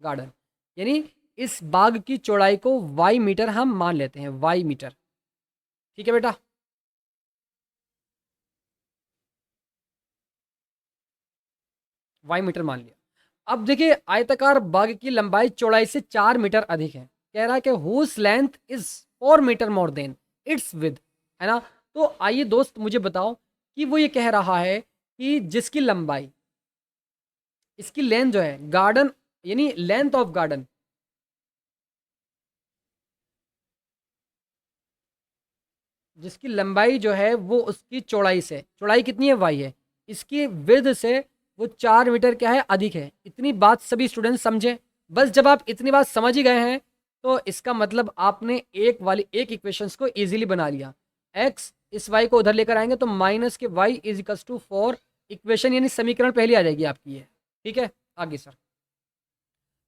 garden यानी इस बाग की चौड़ाई को वाई मीटर हम मान लेते हैं, वाई मीटर। ठीक है बेटा, वाई मीटर मान लिया। अब देखिए, आयताकार बाग की लंबाई चौड़ाई से 4 मीटर अधिक है। कह रहा है कि whose length is 4 metre more than its width, है ना। तो आइए दोस्त, मुझे बताओ कि वो ये कह रहा है कि जिसकी लंबाई, इसकी लेंथ जो है, गार्डन यानी लेंथ ऑफ गार्डन, जिसकी लंबाई जो है वो उसकी चौड़ाई से, चौड़ाई कितनी है, वाई है, इसकी विड्थ से वो 4 मीटर क्या है, अधिक है। इतनी बात सभी स्टूडेंट समझे। बस जब आप इतनी बात समझ ही गए हैं तो इसका मतलब आपने एक इक्वेशंस को इजीली बना लिया। एक्स इस वाई को उधर लेकर आएंगे तो माइनस के y is equals to 4, equation यानी समीकरण पहली आ जाएगी आपकी ये। ठीक है, आगे सर।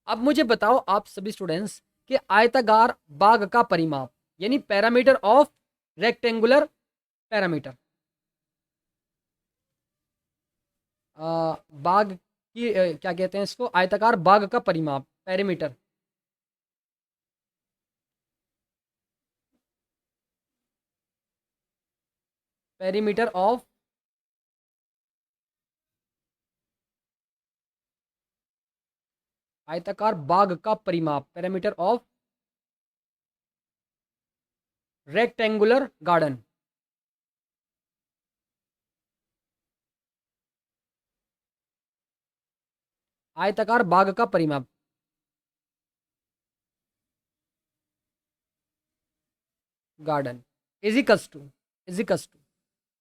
अब मुझे बताओ आप सभी स्टूडेंट्स कि आयताकार बाग का परिमाप यानी पैरामीटर ऑफ रेक्टेंगुलर पैरामीटर, बाग की क्या कहते हैं इसको, आयताकार बाग का परिमाप, पैरामीटर। पैरामीटर ऑफ आयताकार बाग का परिमाप, पैरामीटर ऑफ रेक्टेंगुलर गार्डन। आयताकार बाग का परिमाप गार्डन इजिकस टू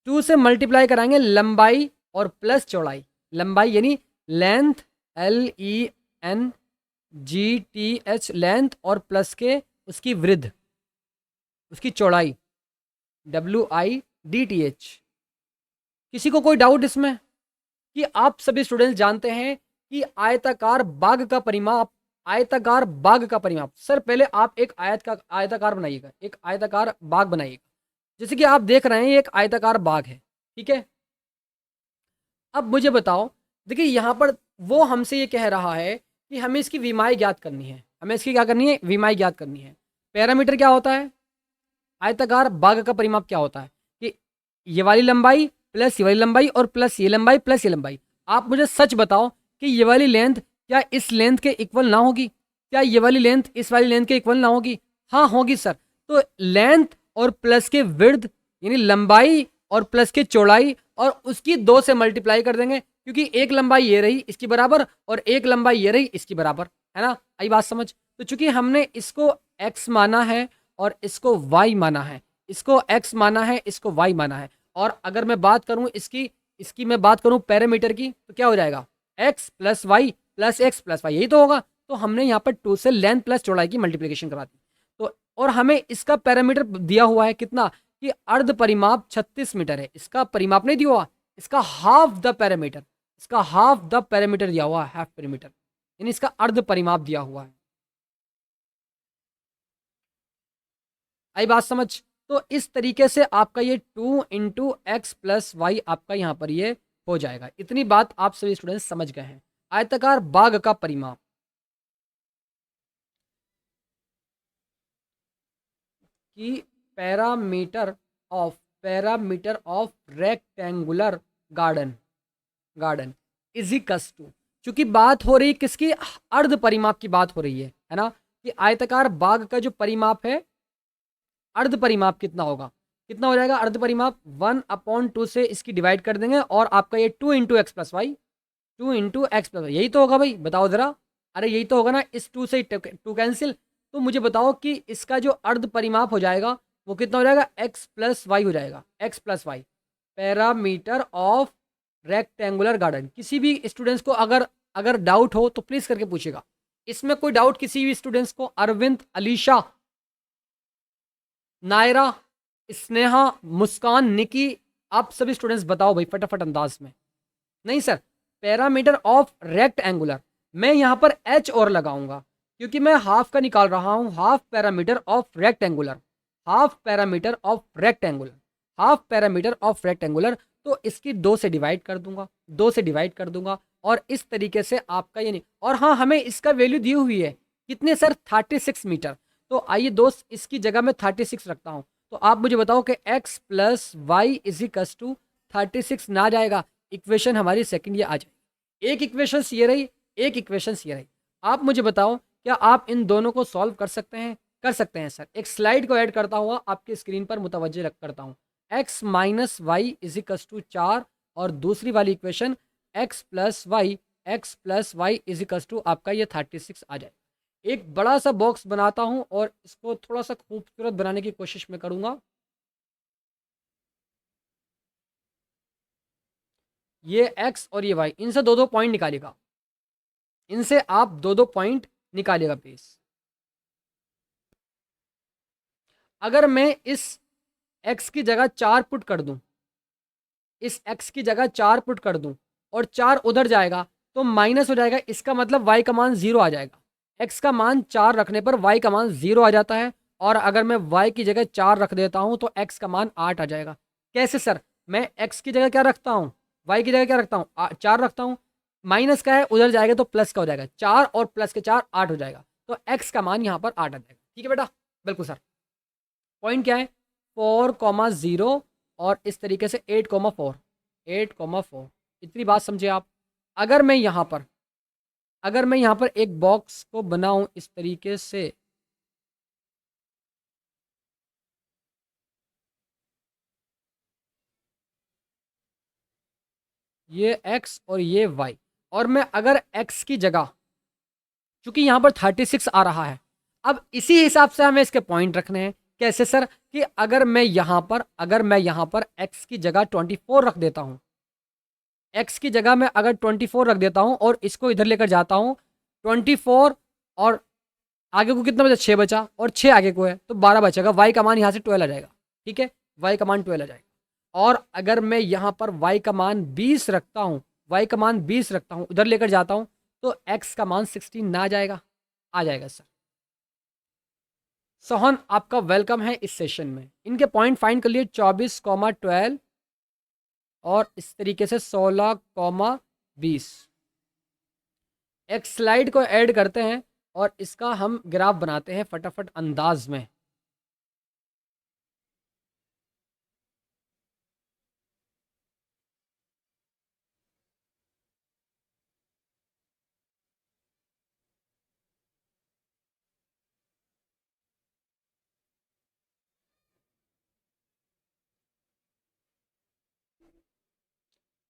2 से मल्टीप्लाई कराएंगे लंबाई और प्लस चौड़ाई। लंबाई यानी लेंथ, LENGTH लेंथ, और प्लस के उसकी वृद्ध, उसकी चौड़ाई WIDTH। किसी को कोई डाउट इसमें कि आप सभी स्टूडेंट्स जानते हैं कि आयताकार बाग का परिमाप, आयताकार बाग का परिमाप। सर पहले आप एक आयताकार बनाइएगा, एक आयताकार बाग बनाइएगा। जैसे कि आप देख रहे हैं ये एक आयताकार बाग है, ठीक है। अब मुझे बताओ, देखिए यहाँ पर वो हमसे ये कह रहा है कि हमें इसकी विमाई ज्ञात करनी है। हमें इसकी क्या करनी है, विमाई ज्ञात करनी है। पैरामीटर क्या होता है, आयताकार बाग का परिमाप क्या होता है कि ये वाली लंबाई प्लस ये वाली लंबाई और प्लस ये लंबाई प्लस ये लंबाई। आप मुझे सच बताओ कि ये वाली लेंथ क्या इस लेंथ के इक्वल ना होगी? क्या ये वाली लेंथ इस वाली लेंथ के इक्वल ना होगी? हाँ होगी सर। तो लेंथ और प्लस के विड्थ यानी लंबाई और प्लस के चौड़ाई और उसकी 2 से मल्टीप्लाई कर देंगे, क्योंकि एक लंबाई ये रही इसकी बराबर और एक लंबाई ये रही इसकी बराबर, है ना? आई बात समझ? तो चूंकि हमने इसको x माना है और इसको y माना है, इसको x माना है, इसको y माना है, और अगर मैं बात करूं इसकी इसकी मैं बात करूं पैरामीटर की, तो क्या हो जाएगा, x plus y plus x plus y, यही तो होगा। तो हमने यहाँ पर 2 से लेंथ प्लस चौड़ाई की मल्टीप्लिकेशन करा दी। तो और हमें इसका पैरामीटर दिया हुआ है कितना, कि अर्ध परिमाप 36 मीटर है। इसका परिमाप नहीं दिया हुआ, इसका हाफ द पैरामीटर, इसका हाफ द पैरामीटर दिया हुआ है, हाफ पैरामीटर यानी इसका अर्ध परिमाप दिया हुआ है। आई बात समझ? तो इस तरीके से आपका ये 2 इंटू एक्स प्लस वाई आपका यहाँ पर ये हो जाएगा। इतनी बात आप सभी स्टूडेंट्स समझ गए हैं। आयताकार बाग का परिमाप की पैरामीटर ऑफ रेक्टेंगुलर गार्डन इजिकस टू, चूंकि बात हो रही किसकी, अर्ध परिमाप की बात हो रही है ना? कि आयताकार बाग का जो परिमाप है, अर्ध परिमाप कितना होगा, कितना हो जाएगा अर्ध परिमाप, 1/2 से इसकी डिवाइड कर देंगे और आपका ये 2 into x plus y, 2 into x plus y, यही तो होगा भाई, बताओ जरा। अरे यही तो होगा ना, इस 2 से 2 कैंसिल। तो मुझे बताओ कि इसका जो अर्ध परिमाप हो जाएगा वो कितना हो जाएगा, एक्स प्लस वाई हो जाएगा, x plus y parameter of rectangular garden. किसी भी स्टूडेंट्स को अगर अगर डाउट हो तो प्लीज करके पूछेगा। इसमें कोई डाउट किसी भी स्टूडेंट्स को, अरविंद, अलीशा, नायरा, स्नेहा, मुस्कान, निकी, आप सभी स्टूडेंट्स बताओ भाई फटाफट अंदाज में। नहीं sir, parameter of rectangular, मैं यहां पर एच और लगाऊंगा क्योंकि मैं हाफ का निकाल रहा हूं, half parameter of rectangular, half parameter of rectangular, half parameter of rectangular. तो इसकी 2 से डिवाइड कर दूंगा, 2 से डिवाइड कर दूंगा और इस तरीके से आपका ये नहीं, और हाँ हमें इसका वैल्यू दी हुई है कितने सर, 36 मीटर। तो आइए दोस्त इसकी जगह मैं 36 रखता हूं। तो आप मुझे बताओ कि x प्लस वाई इजिकस टू 36 ना जाएगा, इक्वेशन हमारी सेकंड ये आ जाए। एक इक्वेशन ये रही, एक इक्वेशन ये रही। आप मुझे बताओ क्या आप इन दोनों को सॉल्व कर सकते हैं? कर सकते हैं सर। एक स्लाइड को ऐड करता हुआ आपके स्क्रीन पर मुतवज्जे रख करता हूँ। x माइनस वाई इजिकस टू 4 और दूसरी वाली इक्वेशन x प्लस वाई इजिकस टू आपका ये 36 आ जाए। एक बड़ा सा बॉक्स बनाता हूं और इसको थोड़ा सा खूबसूरत बनाने की कोशिश में करूंगा। ये x और ये y, इनसे दो दो पॉइंट निकालिएगा, इनसे आप दो दो पॉइंट निकालिएगा प्लीज। अगर मैं इस x की जगह 4 पुट कर दूं, इस x की जगह 4 पुट कर दूं और 4 उधर जाएगा तो माइनस हो जाएगा, इसका मतलब y का मान 0 आ जाएगा। x का मान 4 रखने पर y का मान 0 आ जाता है, और अगर मैं y की जगह 4 रख देता हूं तो x का मान 8 आ जाएगा। कैसे सर? मैं x की जगह क्या रखता हूं, y की जगह क्या रखता हूं, 4 रखता हूं, माइनस का है उधर जाएगा तो प्लस का हो जाएगा, 4 और प्लस के 4 8 हो जाएगा, तो x का मान यहाँ पर 8 आ जाएगा। ठीक है बेटा, बिल्कुल सर। पॉइंट क्या है, 4,0 और इस तरीके से 8,4, 8,4, इतनी बात समझे आप। अगर मैं यहाँ पर एक बॉक्स को बनाऊं इस तरीके से, ये x और ये y, और मैं अगर x की जगह, चूंकि यहाँ पर 36 आ रहा है, अब इसी हिसाब से हमें इसके पॉइंट रखने हैं। कैसे सर? कि अगर मैं यहाँ पर x की जगह 24 रख देता हूँ, x की जगह मैं अगर 24 रख देता हूँ और इसको इधर लेकर जाता हूँ, 24 और आगे को कितना बचा, 6 बचा, और 6 आगे को है तो 12 बचेगा, y का मान यहाँ से 12 आ जाएगा। ठीक है, y का मान 12 आ जाएगा। और अगर मैं यहाँ पर y का मान 20 रखता हूँ, उधर लेकर जाता हूँ तो x का मान 16 ना आ जाएगा, आ जाएगा सर। सोहन आपका वेलकम है इस सेशन में। इनके पॉइंट फाइंड कर लिए, 24,12 और इस तरीके से 16,20। एक स्लाइड को ऐड करते हैं और इसका हम ग्राफ बनाते हैं फटाफट अंदाज में।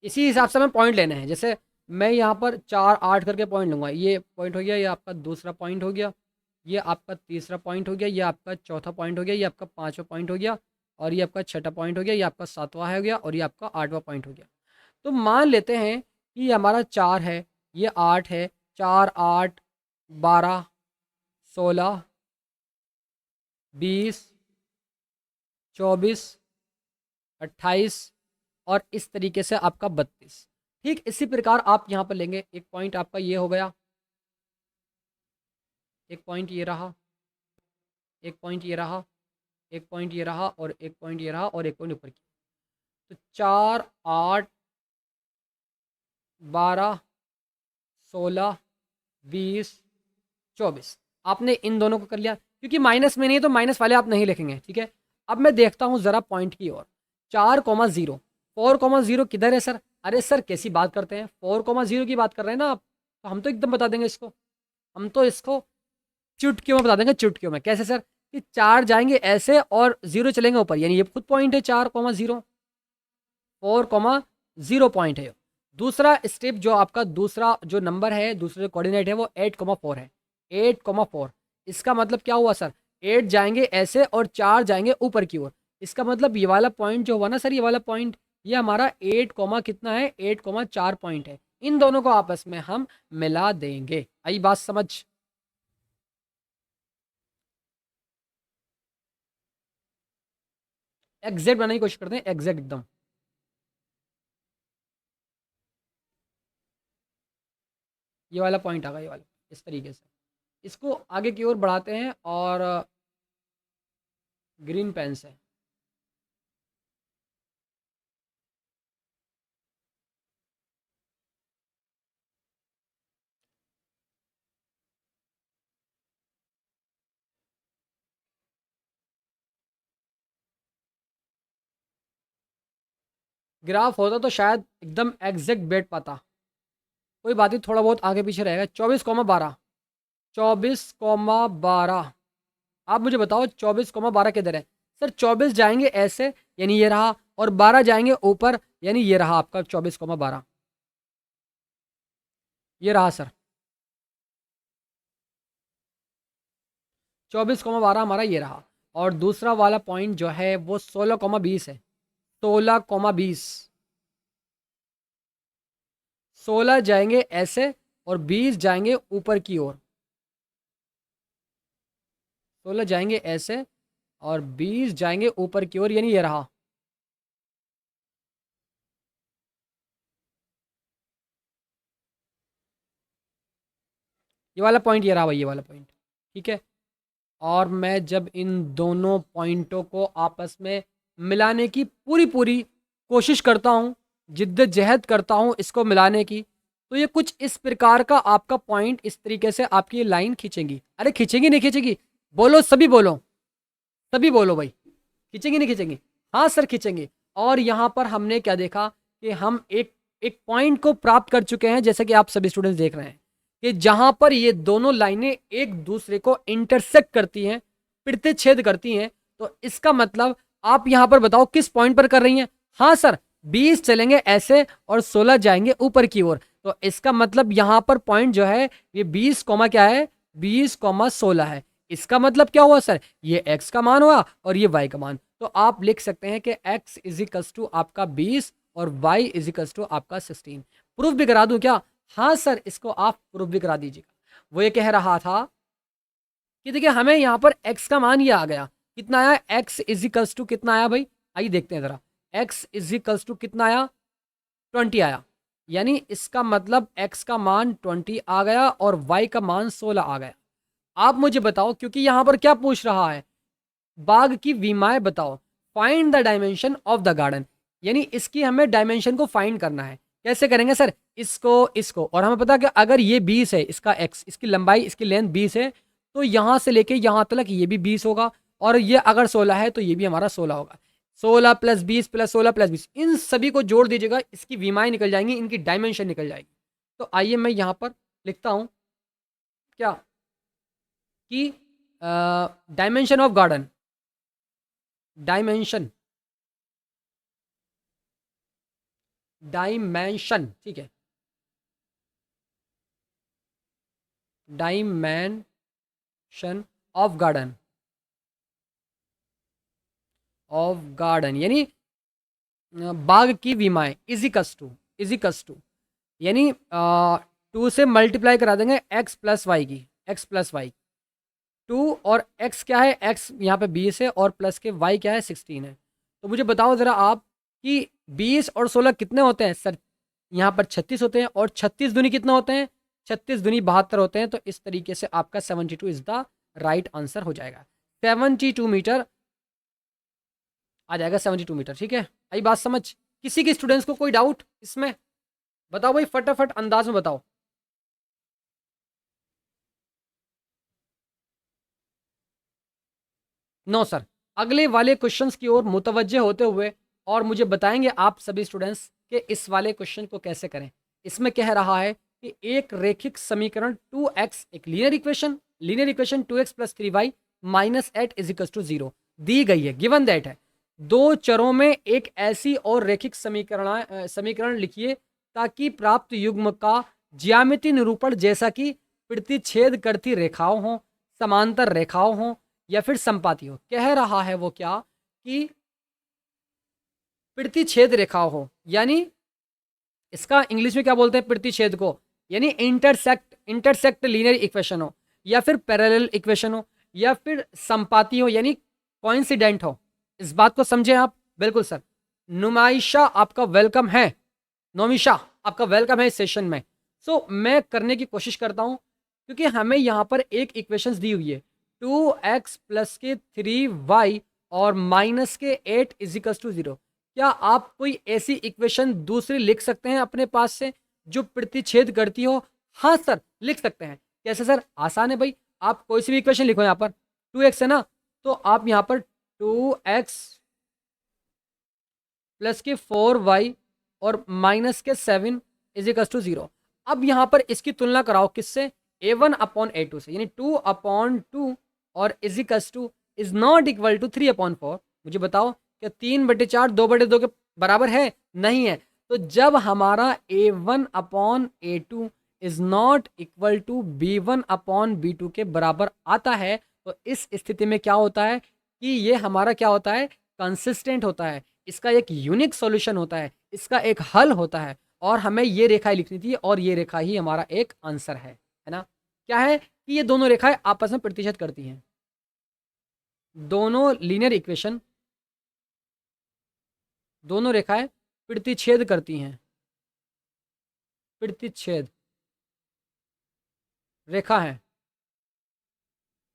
इसी हिसाब से हमें पॉइंट लेने हैं। जैसे मैं यहाँ पर 4 8 करके पॉइंट लूँगा, ये पॉइंट हो गया, ये आपका दूसरा पॉइंट हो गया, ये आपका तीसरा पॉइंट हो गया, ये आपका चौथा पॉइंट हो गया, ये आपका पाँचवा पॉइंट हो गया, और ये आपका छठा पॉइंट हो गया, ये आपका सातवां हो गया, और ये आपका 8वां पॉइंट हो गया। तो मान लेते हैं कि ये हमारा 4 है, ये 8 है, 4 8 12 16 20 24 28 और इस तरीके से आपका 32। ठीक इसी प्रकार आप यहाँ पर लेंगे, एक पॉइंट आपका ये हो गया, एक पॉइंट ये रहा, एक पॉइंट ये रहा, एक पॉइंट ये रहा, और एक पॉइंट ये रहा, और एक पॉइंट ऊपर की। तो 4 8 12 16 20 24 आपने इन दोनों को कर लिया, क्योंकि माइनस में नहीं है तो माइनस वाले आप नहीं लिखेंगे। ठीक है, अब मैं देखता हूँ ज़रा पॉइंट की ओर। 4,0 4,0 किधर है सर? अरे सर कैसी बात करते हैं, 4,0 की बात कर रहे हैं ना आप, तो हम तो एकदम बता देंगे इसको, हम तो इसको चुटकियों में बता देंगे, चुटकियों में। कैसे सर? कि 4 जाएंगे ऐसे और 0 चलेंगे ऊपर, यानी ये खुद पॉइंट है 4,0, 4,0 पॉइंट है। दूसरा स्टेप जो आपका, दूसरा जो नंबर है, दूसरा जो कोऑर्डिनेट है वो 8,4 है, 8,4। इसका मतलब क्या हुआ सर? 8 जाएंगे ऐसे और 4 जाएंगे ऊपर की ओर। इसका मतलब ये वाला पॉइंट जो हुआ ना सर, ये वाला पॉइंट, ये हमारा 8, कितना है, 8,4 पॉइंट है। इन दोनों को आपस में हम मिला देंगे। आई बात समझ? एग्जैक्ट बनाने की कोशिश करते हैं, एग्जैक्ट एकदम। ये वाला पॉइंट आ गया, ये वाला, इस तरीके से इसको आगे की ओर बढ़ाते हैं, और ग्रीन पेन से ग्राफ होता तो शायद एकदम एग्जैक्ट बैठ पाता। कोई बात नहीं, थोड़ा बहुत आगे पीछे रहेगा। 24,12, 24,12। आप मुझे बताओ 24,12 किधर है सर? 24 जाएंगे ऐसे, यानी ये रहा, और 12 जाएंगे ऊपर, यानी ये रहा आपका 24,12, ये रहा सर। 24,12 हमारा ये रहा। और दूसरा वाला पॉइंट जो है वो 16,20 है, 16,20। 16 जाएंगे ऐसे और 20 जाएंगे ऊपर की ओर। 16 जाएंगे ऐसे और 20 जाएंगे ऊपर की ओर, यानी ये रहा। ये वाला पॉइंट ये रहा भाई, ये वाला पॉइंट। ठीक है। और मैं जब इन दोनों पॉइंटों को आपस में मिलाने की पूरी पूरी कोशिश करता हूँ, जिद्दोजहद करता हूँ इसको मिलाने की, तो ये कुछ इस प्रकार का आपका पॉइंट इस तरीके से आपकी ये लाइन खींचेंगी। अरे खींचेंगी नहीं खींचेगी? बोलो, सभी बोलो, सभी बोलो भाई, खींचेंगी नहीं खींचेंगी? हाँ सर खींचेंगे। और यहाँ पर हमने क्या देखा कि हम एक एक पॉइंट को प्राप्त कर चुके हैं, जैसे कि आप सभी स्टूडेंट्स देख रहे हैं कि जहां पर ये दोनों लाइनें एक दूसरे को इंटरसेक्ट करती हैं, प्रतिच्छेद करती हैं। तो इसका मतलब आप यहां पर बताओ किस पॉइंट पर कर रही हैं? हाँ सर, 20 चलेंगे ऐसे और 16 जाएंगे ऊपर की ओर। तो इसका मतलब यहां पर पॉइंट जो है ये 20 कॉमा क्या है, 20 कॉमा 16 है। इसका मतलब क्या हुआ सर? ये x का मान हुआ और ये y का मान। तो आप लिख सकते हैं कि x इजिकल्स टू आपका 20 और y इजिकल्स टू आपका 16। प्रूफ भी करा दूं क्या? हाँ सर, इसको आप प्रूफ भी करा दीजिएगा। वो ये कह रहा था कि देखिए हमें यहाँ पर x का मान ये आ गया, कितना आया? x इजिकल्स टू कितना आया भाई? आइए देखते हैं जरा। x इजिकल्स टू कितना आया? 20 आया। यानी इसका मतलब x का मान 20 आ गया और y का मान 16 आ गया। आप मुझे बताओ, क्योंकि यहां पर क्या पूछ रहा है, बाग की विमाएं बताओ, find the dimension of the garden. यानी इसकी हमें डायमेंशन को फाइंड करना है। कैसे करेंगे सर? इसको इसको, और हमें पता है कि अगर ये 20 है, इसका x, इसकी लंबाई, इसकी लेंथ 20 है, तो यहां से लेके यहां तक ये भी 20 होगा। और ये अगर 16 है तो ये भी हमारा 16 होगा। 16 प्लस 20 प्लस 16 प्लस 20, इन सभी को जोड़ दीजिएगा, इसकी विमाएं निकल जाएंगी, इनकी डायमेंशन निकल जाएगी। तो आइए मैं यहां पर लिखता हूं क्या कि dimension of garden, dimension, dimension, ठीक है, dimension of garden, of garden यानी बाग की विमाएं, इजिकस टू यानी 2 से मल्टीप्लाई करा देंगे x प्लस वाई की, x प्लस वाई 2, और x क्या है? x यहाँ पे 20 है और प्लस के y क्या है? 16 है। तो मुझे बताओ ज़रा आप कि 20 और 16 कितने होते हैं सर? यहाँ पर 36 होते हैं, और 36 दूनी कितना होते हैं? 36 दूनी 72 होते हैं। तो इस तरीके से आपका 72 इज द राइट आंसर हो जाएगा। 72 मीटर आ जाएगा, 72 मीटर। ठीक है, आई बात समझ? किसी के स्टूडेंट्स को कोई डाउट इसमें? बताओ भाई, फटाफट अंदाज में बताओ। No sir. अगले वाले क्वेश्चंस की ओर मुतवज्जे होते हुए और मुझे बताएंगे आप सभी स्टूडेंट्स कि इस वाले क्वेश्चन को कैसे करें। इसमें कह रहा है कि एक रेखिक समीकरण 2x, एक linear equation 2x plus 3y minus 8 is equal to 0 दी गई है। गिवन दैट है, दो चरों में एक ऐसी और रेखिक समीकरण लिखिए ताकि प्राप्त युग्म का ज्यामितीय निरूपण जैसा कि प्रतिच्छेद करती रेखाओं हो, समांतर रेखाओं हो या फिर संपाती हो। कह रहा है वो क्या कि प्रतिच्छेद रेखाओं हो, यानी इसका इंग्लिश में क्या बोलते हैं प्रतिच्छेद को? यानी इंटरसेक्ट लीनियर इक्वेशन हो, या फिर पैरेलल इक्वेशन हो, या फिर संपाती हो, यानी कोइंसिडेंट हो। इस बात को समझे आप? बिल्कुल सर। नुमाइशा आपका वेलकम है, नोमिशा आपका वेलकम है इस सेशन में। सो मैं करने की कोशिश करता हूं, क्योंकि हमें यहां पर एक इक्वेशंस दी हुई है 2x प्लस के 3y और माइनस के 8 इजिकल्स टू 0। क्या आप कोई ऐसी इक्वेशन दूसरी लिख सकते हैं अपने पास से जो प्रतिच्छेद करती हो? हाँ सर, लिख सकते हैं। कैसे सर? आसान है भाई, आप कोई सी भी इक्वेशन लिखो। यहाँ पर 2x है ना, तो आप यहाँ पर 2x प्लस के 4y और माइनस के 7 इजिकल्स टू 0। अब यहाँ पर इसकी तुलना कराओ किससे? a1/a2 से, यानी 2/2 और equals to is not equal to 3/4। मुझे बताओ क्या 3/4 2/2 के बराबर है? नहीं है। तो जब हमारा a1/a2 is not equal to b1/b2 के बराबर आता है, तो इस स्थिति में क्या होता है कि ये हमारा क्या होता है? कंसिस्टेंट होता है, इसका एक यूनिक सॉल्यूशन होता है, इसका एक हल होता है। और हमें ये रेखा लिखनी थी और ये रेखा ही हमारा एक आंसर है ना। क्या है कि ये दोनों रेखाएं आपस में प्रतिशत करती हैं, दोनों लीनियर इक्वेशन, दोनों रेखाएं प्रतिच्छेद करती हैं, प्रतिच्छेद रेखा है,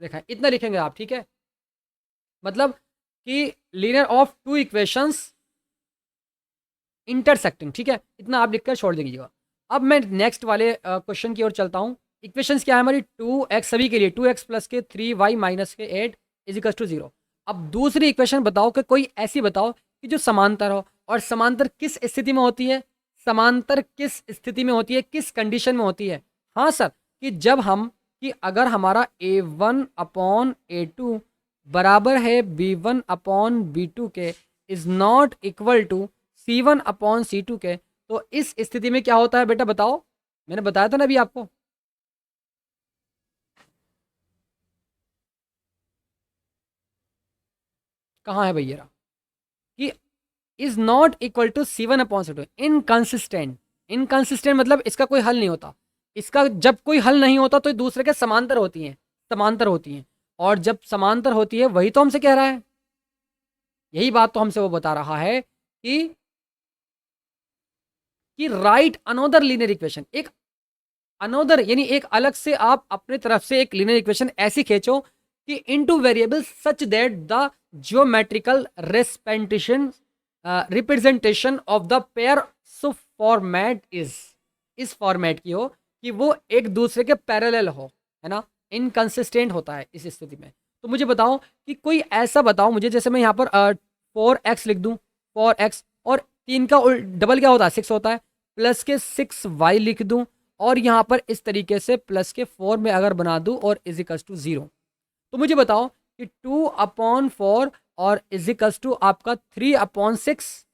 रेखा इतना लिखेंगे आप, ठीक है। मतलब कि linear of two equations intersecting, ठीक है, इतना आप लिखकर छोड़ दीजिएगा। अब मैं नेक्स्ट वाले क्वेश्चन की ओर चलता हूं। इक्वेशंस क्या है हमारी, 2x सभी के लिए, 2x प्लस के 3y माइनस के 8 इजिकल्स टू 0। अब दूसरी इक्वेशन बताओ कि कोई ऐसी बताओ कि जो समांतर हो, और समांतर किस स्थिति में होती है, समांतर किस स्थिति में होती है, किस कंडीशन में होती है। हाँ सर, कि जब हम, कि अगर हमारा a1 अपॉन a2 बराबर है b1 अपॉन b2 के, is not equal to c1 upon c2 के, तो इस स्थिति में क्या होता है बेटा बताओ। मैंने बताया था ना अभी आपको, कहाँ है भैया, कि is not equal to c1 upon c2, inconsistent. Inconsistent मतलब इसका कोई हल नहीं होता, इसका जब कोई हल नहीं होता तो दूसरे के समांतर होती हैं, समांतर होती हैं, और जब समांतर होती है वही तो हमसे कह रहा है, यही बात तो हमसे वो बता रहा है कि राइट अनोदर लीनियर इक्वेशन, एक अनोदर यानी एक अलग से आप अपने तरफ से एक लीनियर इक्वेशन ऐसी खींचो कि into variable such that the geometrical representation of the pair so format इस फॉर्मेट की हो कि वो एक दूसरे के पैरेलल हो, है ना। इनकंसिस्टेंट होता है इस स्थिति में। तो मुझे बताओ कि कोई ऐसा बताओ मुझे, जैसे मैं यहाँ पर 4x लिख दूँ, 4x, और 3 का डबल क्या होता है, 6 होता है, प्लस के 6y लिख दूँ, और यहाँ पर इस तरीके से प्लस के 4 में अगर बना दूँ और इजिकल्स टू 0, तो मुझे बताओ कि 2/4 और इजिकल्स टू आपका 3/6,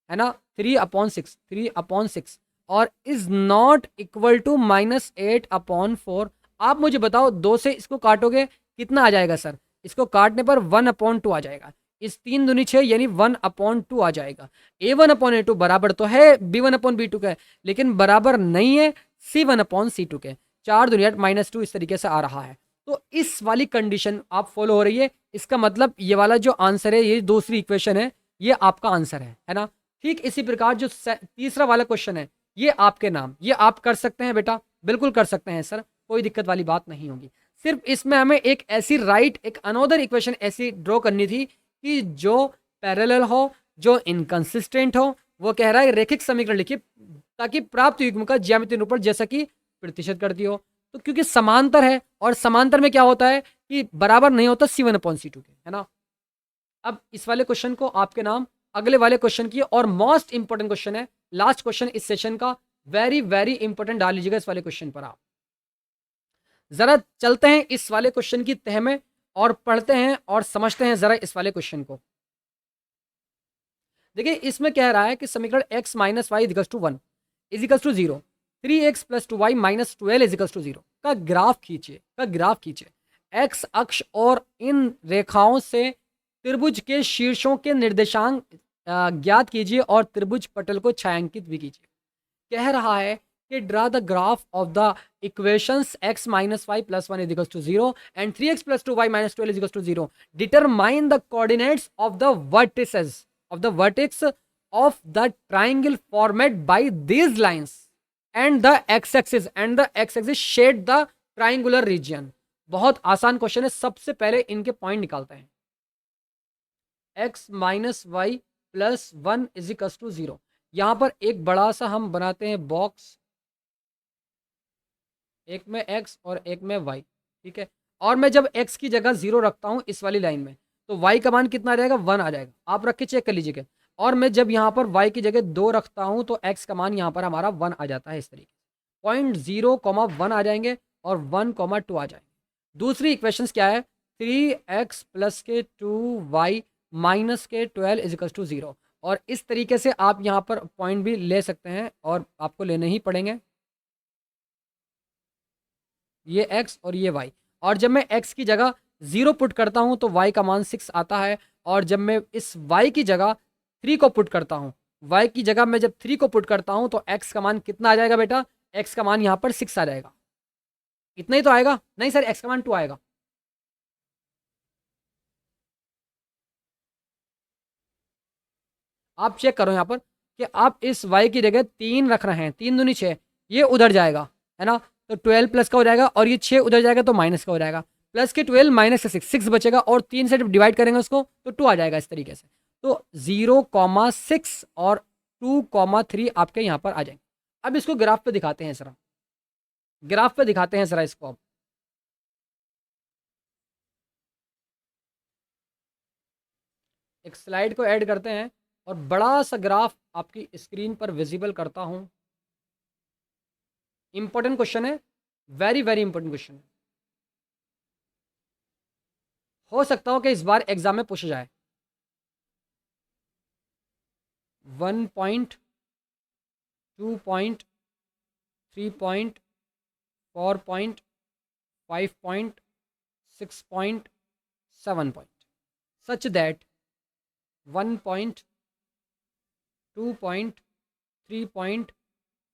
है ना, 3/6 और इज नॉट इक्वल टू -8/4। आप मुझे बताओ 2 से इसको काटोगे कितना आ जाएगा सर, इसको काटने पर 1/2 आ जाएगा, इस 3 दूनी 6 यानी 1/2 आ जाएगा। a1/a2 बराबर तो है b1/b2 के, लेकिन बराबर नहीं है c1/c2 के, 4 दूनी 8 -2 इस तरीके से आ रहा है। तो इस वाली कंडीशन आप फॉलो हो रही है, इसका मतलब ये वाला जो आंसर है, ये दूसरी इक्वेशन है, ये आपका आंसर है ना। ठीक इसी प्रकार जो तीसरा वाला क्वेश्चन है, ये आपके नाम, ये आप कर सकते हैं बेटा, बिल्कुल कर सकते हैं सर, कोई दिक्कत वाली बात नहीं होगी। सिर्फ इसमें हमें एक ऐसी एक अनोदर इक्वेशन ऐसी ड्रॉ करनी थी कि जो पैरेलल हो, जो इनकंसिस्टेंट हो। वो कह रहा है रैखिक समीकरण लिखिए ताकि प्राप्त युग्म का ज्यामितीय निरूपण जैसा कि प्रतिशत करती हो। तो क्योंकि समांतर है, और समांतर में क्या होता है कि बराबर नहीं होता c1/c2 के, है ना। अब इस वाले क्वेश्चन को आपके नाम, अगले वाले क्वेश्चन की, और मोस्ट इंपॉर्टेंट क्वेश्चन है, लास्ट क्वेश्चन इस सेशन का, वेरी वेरी इंपॉर्टेंट डाल लीजिएगा इस वाले क्वेश्चन पर। आप जरा चलते हैं इस वाले क्वेश्चन की तह में और पढ़ते हैं और समझते हैं जरा इस वाले क्वेश्चन को। देखिए इसमें कह रहा है कि समीकरण x minus y equals to 1 equals to 0, 3x plus 2y minus 12 equals to 0 का ग्राफ खींचे। x अक्ष और इन रेखाओं से त्रिभुज के शीर्षों के निर्देशांक ज्ञात कीजिए और त्रिभुज पटल को छायांकित भी कीजिए। कह रहा है कि draw the graph of the equations x minus y plus 1 equals to 0 and 3x plus 2y minus 12 equals to 0। Determine the coordinates of the vertices of the vertex of the triangle formed by these lines and the x-axis shade the triangular region। बहुत आसान question है, सबसे पहले इनके point निकालते हैं। x minus y plus 1 equals to 0, यहां पर एक बड़ा सा हम बनाते हैं बॉक्स, एक में x और एक में y, ठीक है। और मैं जब x की जगह 0 रखता हूं इस वाली लाइन में, तो y का मान कितना आ जाएगा, 1 आ जाएगा। आप रख के चेक कर लीजिएगा। और मैं जब यहाँ पर y की जगह 2 रखता हूँ तो x का मान यहाँ पर हमारा 1 आ जाता है। इस तरीके से 0,1 आ जाएंगे और 1,2 आ जाएंगे। दूसरी इक्वेशंस क्या है, 3x प्लस के 2y माइनस के 12 इजिकल्स टू 0। और इस तरीके से आप यहाँ पर पॉइंट भी ले सकते हैं और आपको लेने ही पड़ेंगे, ये x और ये y। और जब मैं x की जगह 0 पुट करता हूं तो y का मान 6 आता है, और जब मैं इस y की जगह 3 को पुट करता हूं y की जगह मैं जब 3 को पुट करता हूं तो x का मान कितना आ जाएगा बेटा? x का मान यहां पर 6 आ जाएगा। इतना ही तो आएगा? नहीं सर, x का मान 2 आएगा। आप चेक करो यहाँ पर कि आप इस y की जगह 3 रख रहे हैं, 3 दूनी 6, ये उधर जाएगा, है ना? तो 12 प्लस का हो जाएगा और ये 6 उधर जाएगा तो माइनस का हो जाएगा। प्लस के 12 माइनस के 6, 6 बचेगा और 3 से जब डिवाइड करेंगे उसको तो 2 आ जाएगा इस तरीके से। तो 0,6 और 2,3 आपके यहाँ पर आ जाएंगे। अब इसको ग्राफ पे दिखाते हैं जरा, ग्राफ पे दिखाते हैं जरा इसको। अब एक स्लाइड को ऐड करते हैं और बड़ा सा ग्राफ आपकी स्क्रीन पर विजिबल करता हूं। इंपॉर्टेंट क्वेश्चन है, वेरी वेरी इंपॉर्टेंट क्वेश्चन है। हो सकता हो कि इस बार एग्जाम में पूछा जाए। 1 point, 2 point, 3 point, 4 point, 5 point, 6 point, 7 point, such that 1 point, 2 point, 3 point,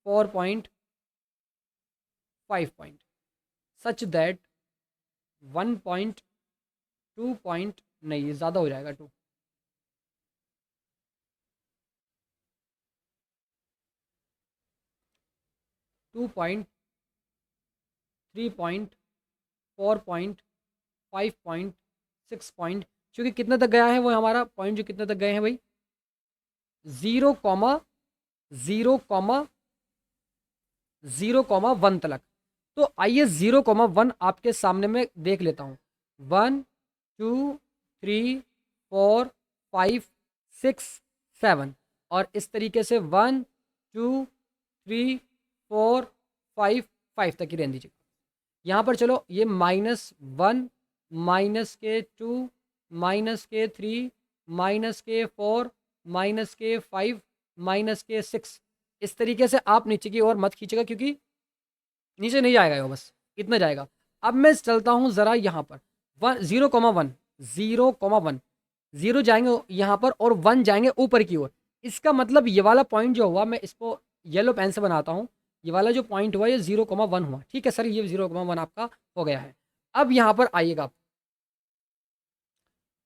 4 point, 5 point, such that 1 point, 2 point, नहीं ये ज़्यादा हो जाएगा 2, 2 point, 3 point, 4 point, 5 point, 6 point, क्योंकि कितने तक गया है वो हमारा पॉइंट, जो कितने तक गए हैं भाई? 0,1 तक। तो आइए 0,1 आपके सामने में देख लेता हूँ। 1, 2, 3, 4, 5, 6, 7 और इस तरीके से 1, 2, 3, 4, 5, 5 तक ही रहने दीजिए। यहाँ पर चलो ये -1, -2, -3, -4, -5, -6, इस तरीके से आप नीचे की ओर मत खींचेगा क्योंकि नीचे नहीं जाएगा वो, बस इतना जाएगा। अब मैं चलता हूँ ज़रा यहाँ पर 0,1, 0,1, 0 जाएंगे यहाँ पर और 1 जाएंगे ऊपर की ओर। इसका मतलब ये वाला पॉइंट जो हुआ, मैं इसको येलो पेन से बनाता हूँ, ये वाला जो पॉइंट हुआ ये 0,1 हुआ। ठीक है सर, ये 0,1 आपका हो गया है। अब यहाँ पर आइएगा,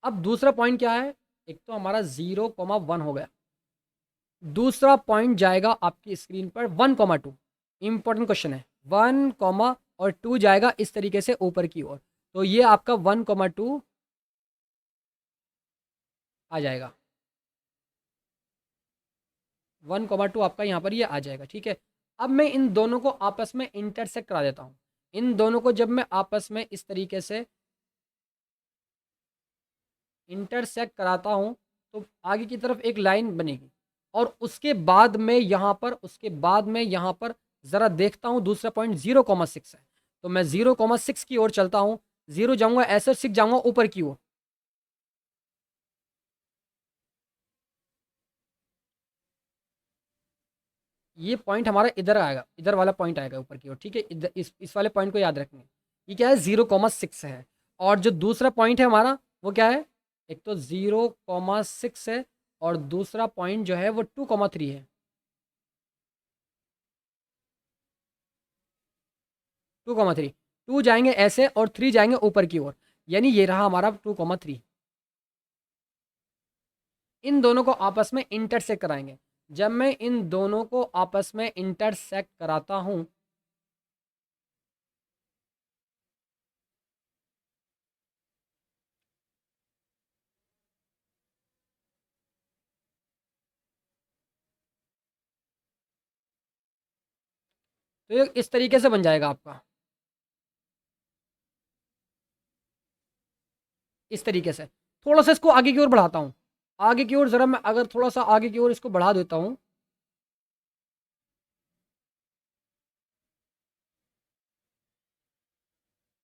अब दूसरा पॉइंट क्या है? एक तो हमारा 0,1 हो गया, दूसरा पॉइंट जाएगा आपकी स्क्रीन पर 1,2। इंपॉर्टेंट क्वेश्चन है, 1, और 2 जाएगा इस तरीके से ऊपर की ओर, तो ये आपका 1,2 आ जाएगा। 1,2 आपका यहाँ पर ये आ जाएगा। ठीक है, अब मैं इन दोनों को आपस में इंटरसेक्ट करा देता हूँ। इन दोनों को जब मैं आपस में इस तरीके से इंटरसेक्ट कराता हूँ तो आगे की तरफ एक लाइन बनेगी और उसके बाद में यहाँ पर ज़रा देखता हूँ दूसरा पॉइंट 0,6 है, तो मैं 0,6 की ओर चलता हूँ। 0 जाऊँगा ऐसे, 6 जाऊँगा ऊपर की ओर। ये पॉइंट हमारा इधर आएगा, इधर वाला पॉइंट आएगा ऊपर की ओर। ठीक है, इधर इस वाले पॉइंट को याद रखेंगे। ये क्या है? 0,6 है। और जो दूसरा पॉइंट है हमारा वो क्या है? एक तो 0,6 है और दूसरा पॉइंट जो है वो 2,3 है। 2,3, 2 जाएंगे ऐसे और 3 जाएंगे ऊपर की ओर, यानी ये रहा हमारा 2,3। इन दोनों को आपस में इंटरसेक्ट कराएंगे। जब मैं इन दोनों को आपस में इंटरसेक्ट कराता हूं तो ये इस तरीके से बन जाएगा आपका, इस तरीके से। थोड़ा सा इसको आगे की ओर बढ़ाता हूँ, आगे की ओर ज़रा मैं अगर थोड़ा सा आगे की ओर इसको बढ़ा देता हूँ,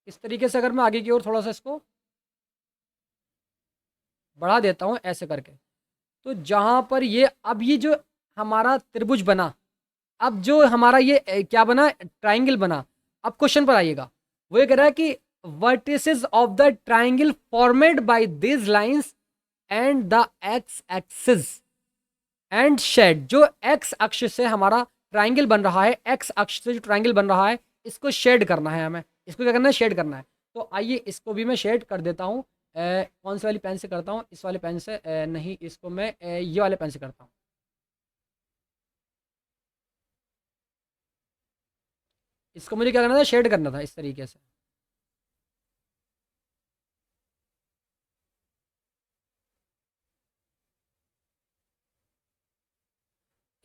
इस तरीके से अगर मैं आगे की ओर थोड़ा सा इसको बढ़ा देता हूँ ऐसे करके, तो जहाँ पर ये अब ये जो हमारा त्रिभुज बना, अब जो हमारा ये क्या बना? ट्राइंगल बना। अब क्वेश्चन पर आइएगा, वो ये कह रहा है कि vertices of the triangle formed by this lines and the x axis and shade, जो एक्स अक्ष से हमारा ट्राइंगल बन रहा है, एक्स अक्ष से जो ट्राइंगल बन रहा है, इसको शेड करना है हमें। इसको क्या करना है? शेड करना है। तो आइए इसको भी मैं शेड कर देता हूँ। कौन सी वाली पेन से करता हूँ? इस वाले पेन से नहीं, इसको मैं ये वाले पेन से करता हूँ। इसको मुझे क्या करना था? शेड करना था इस तरीके से।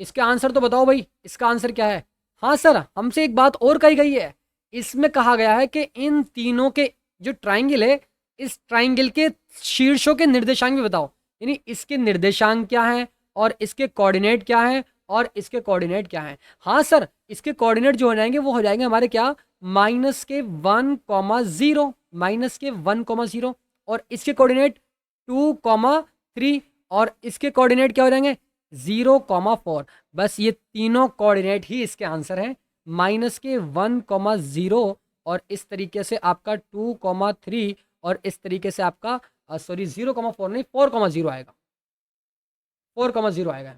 इसका आंसर तो बताओ भाई, इसका आंसर क्या है? हाँ सर, हमसे एक बात और कही गई है। इसमें कहा गया है कि इन तीनों के जो ट्राइंगल है, इस ट्राइंगल के शीर्षों के निर्देशांक भी बताओ। यानी इसके निर्देशांक क्या हैं और इसके कोऑर्डिनेट क्या हैं और इसके कोऑर्डिनेट क्या हैं। हाँ सर, इसके कोऑर्डिनेट जो हो जाएंगे वो हो जाएंगे हमारे क्या? -1,0, -1,0 और इसके कोऑर्डिनेट 2,3 और इसके कोऑर्डिनेट क्या हो जाएंगे? 0,4। बस ये तीनों कोऑर्डिनेट ही इसके आंसर हैं। -1,0 और इस तरीके से आपका 2,3 और इस तरीके से आपका सॉरी 0,4 नहीं, 4,0 आएगा। 4,0 आएगा।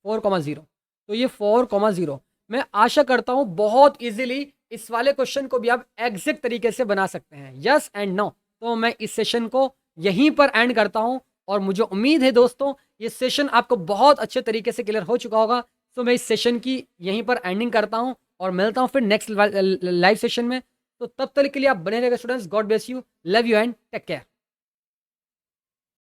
4,0। तो ये 4,0। मैं आशा करता हूं बहुत इजीली इस वाले क्वेश्चन को भी आप एग्जैक्ट तरीके से बना सकते हैं। Yes and no. तो मैं इस सेशन को यहीं पर एंड करता हूं और मुझे उम्मीद है दोस्तों ये सेशन आपको बहुत अच्छे तरीके से क्लियर हो चुका होगा। तो मैं इस सेशन की यहीं पर एंडिंग करता हूं और मिलता हूं फिर नेक्स्ट लाइव सेशन में। तो तब तक के लिए आप बने रहेगा students. God bless you, love you and take care.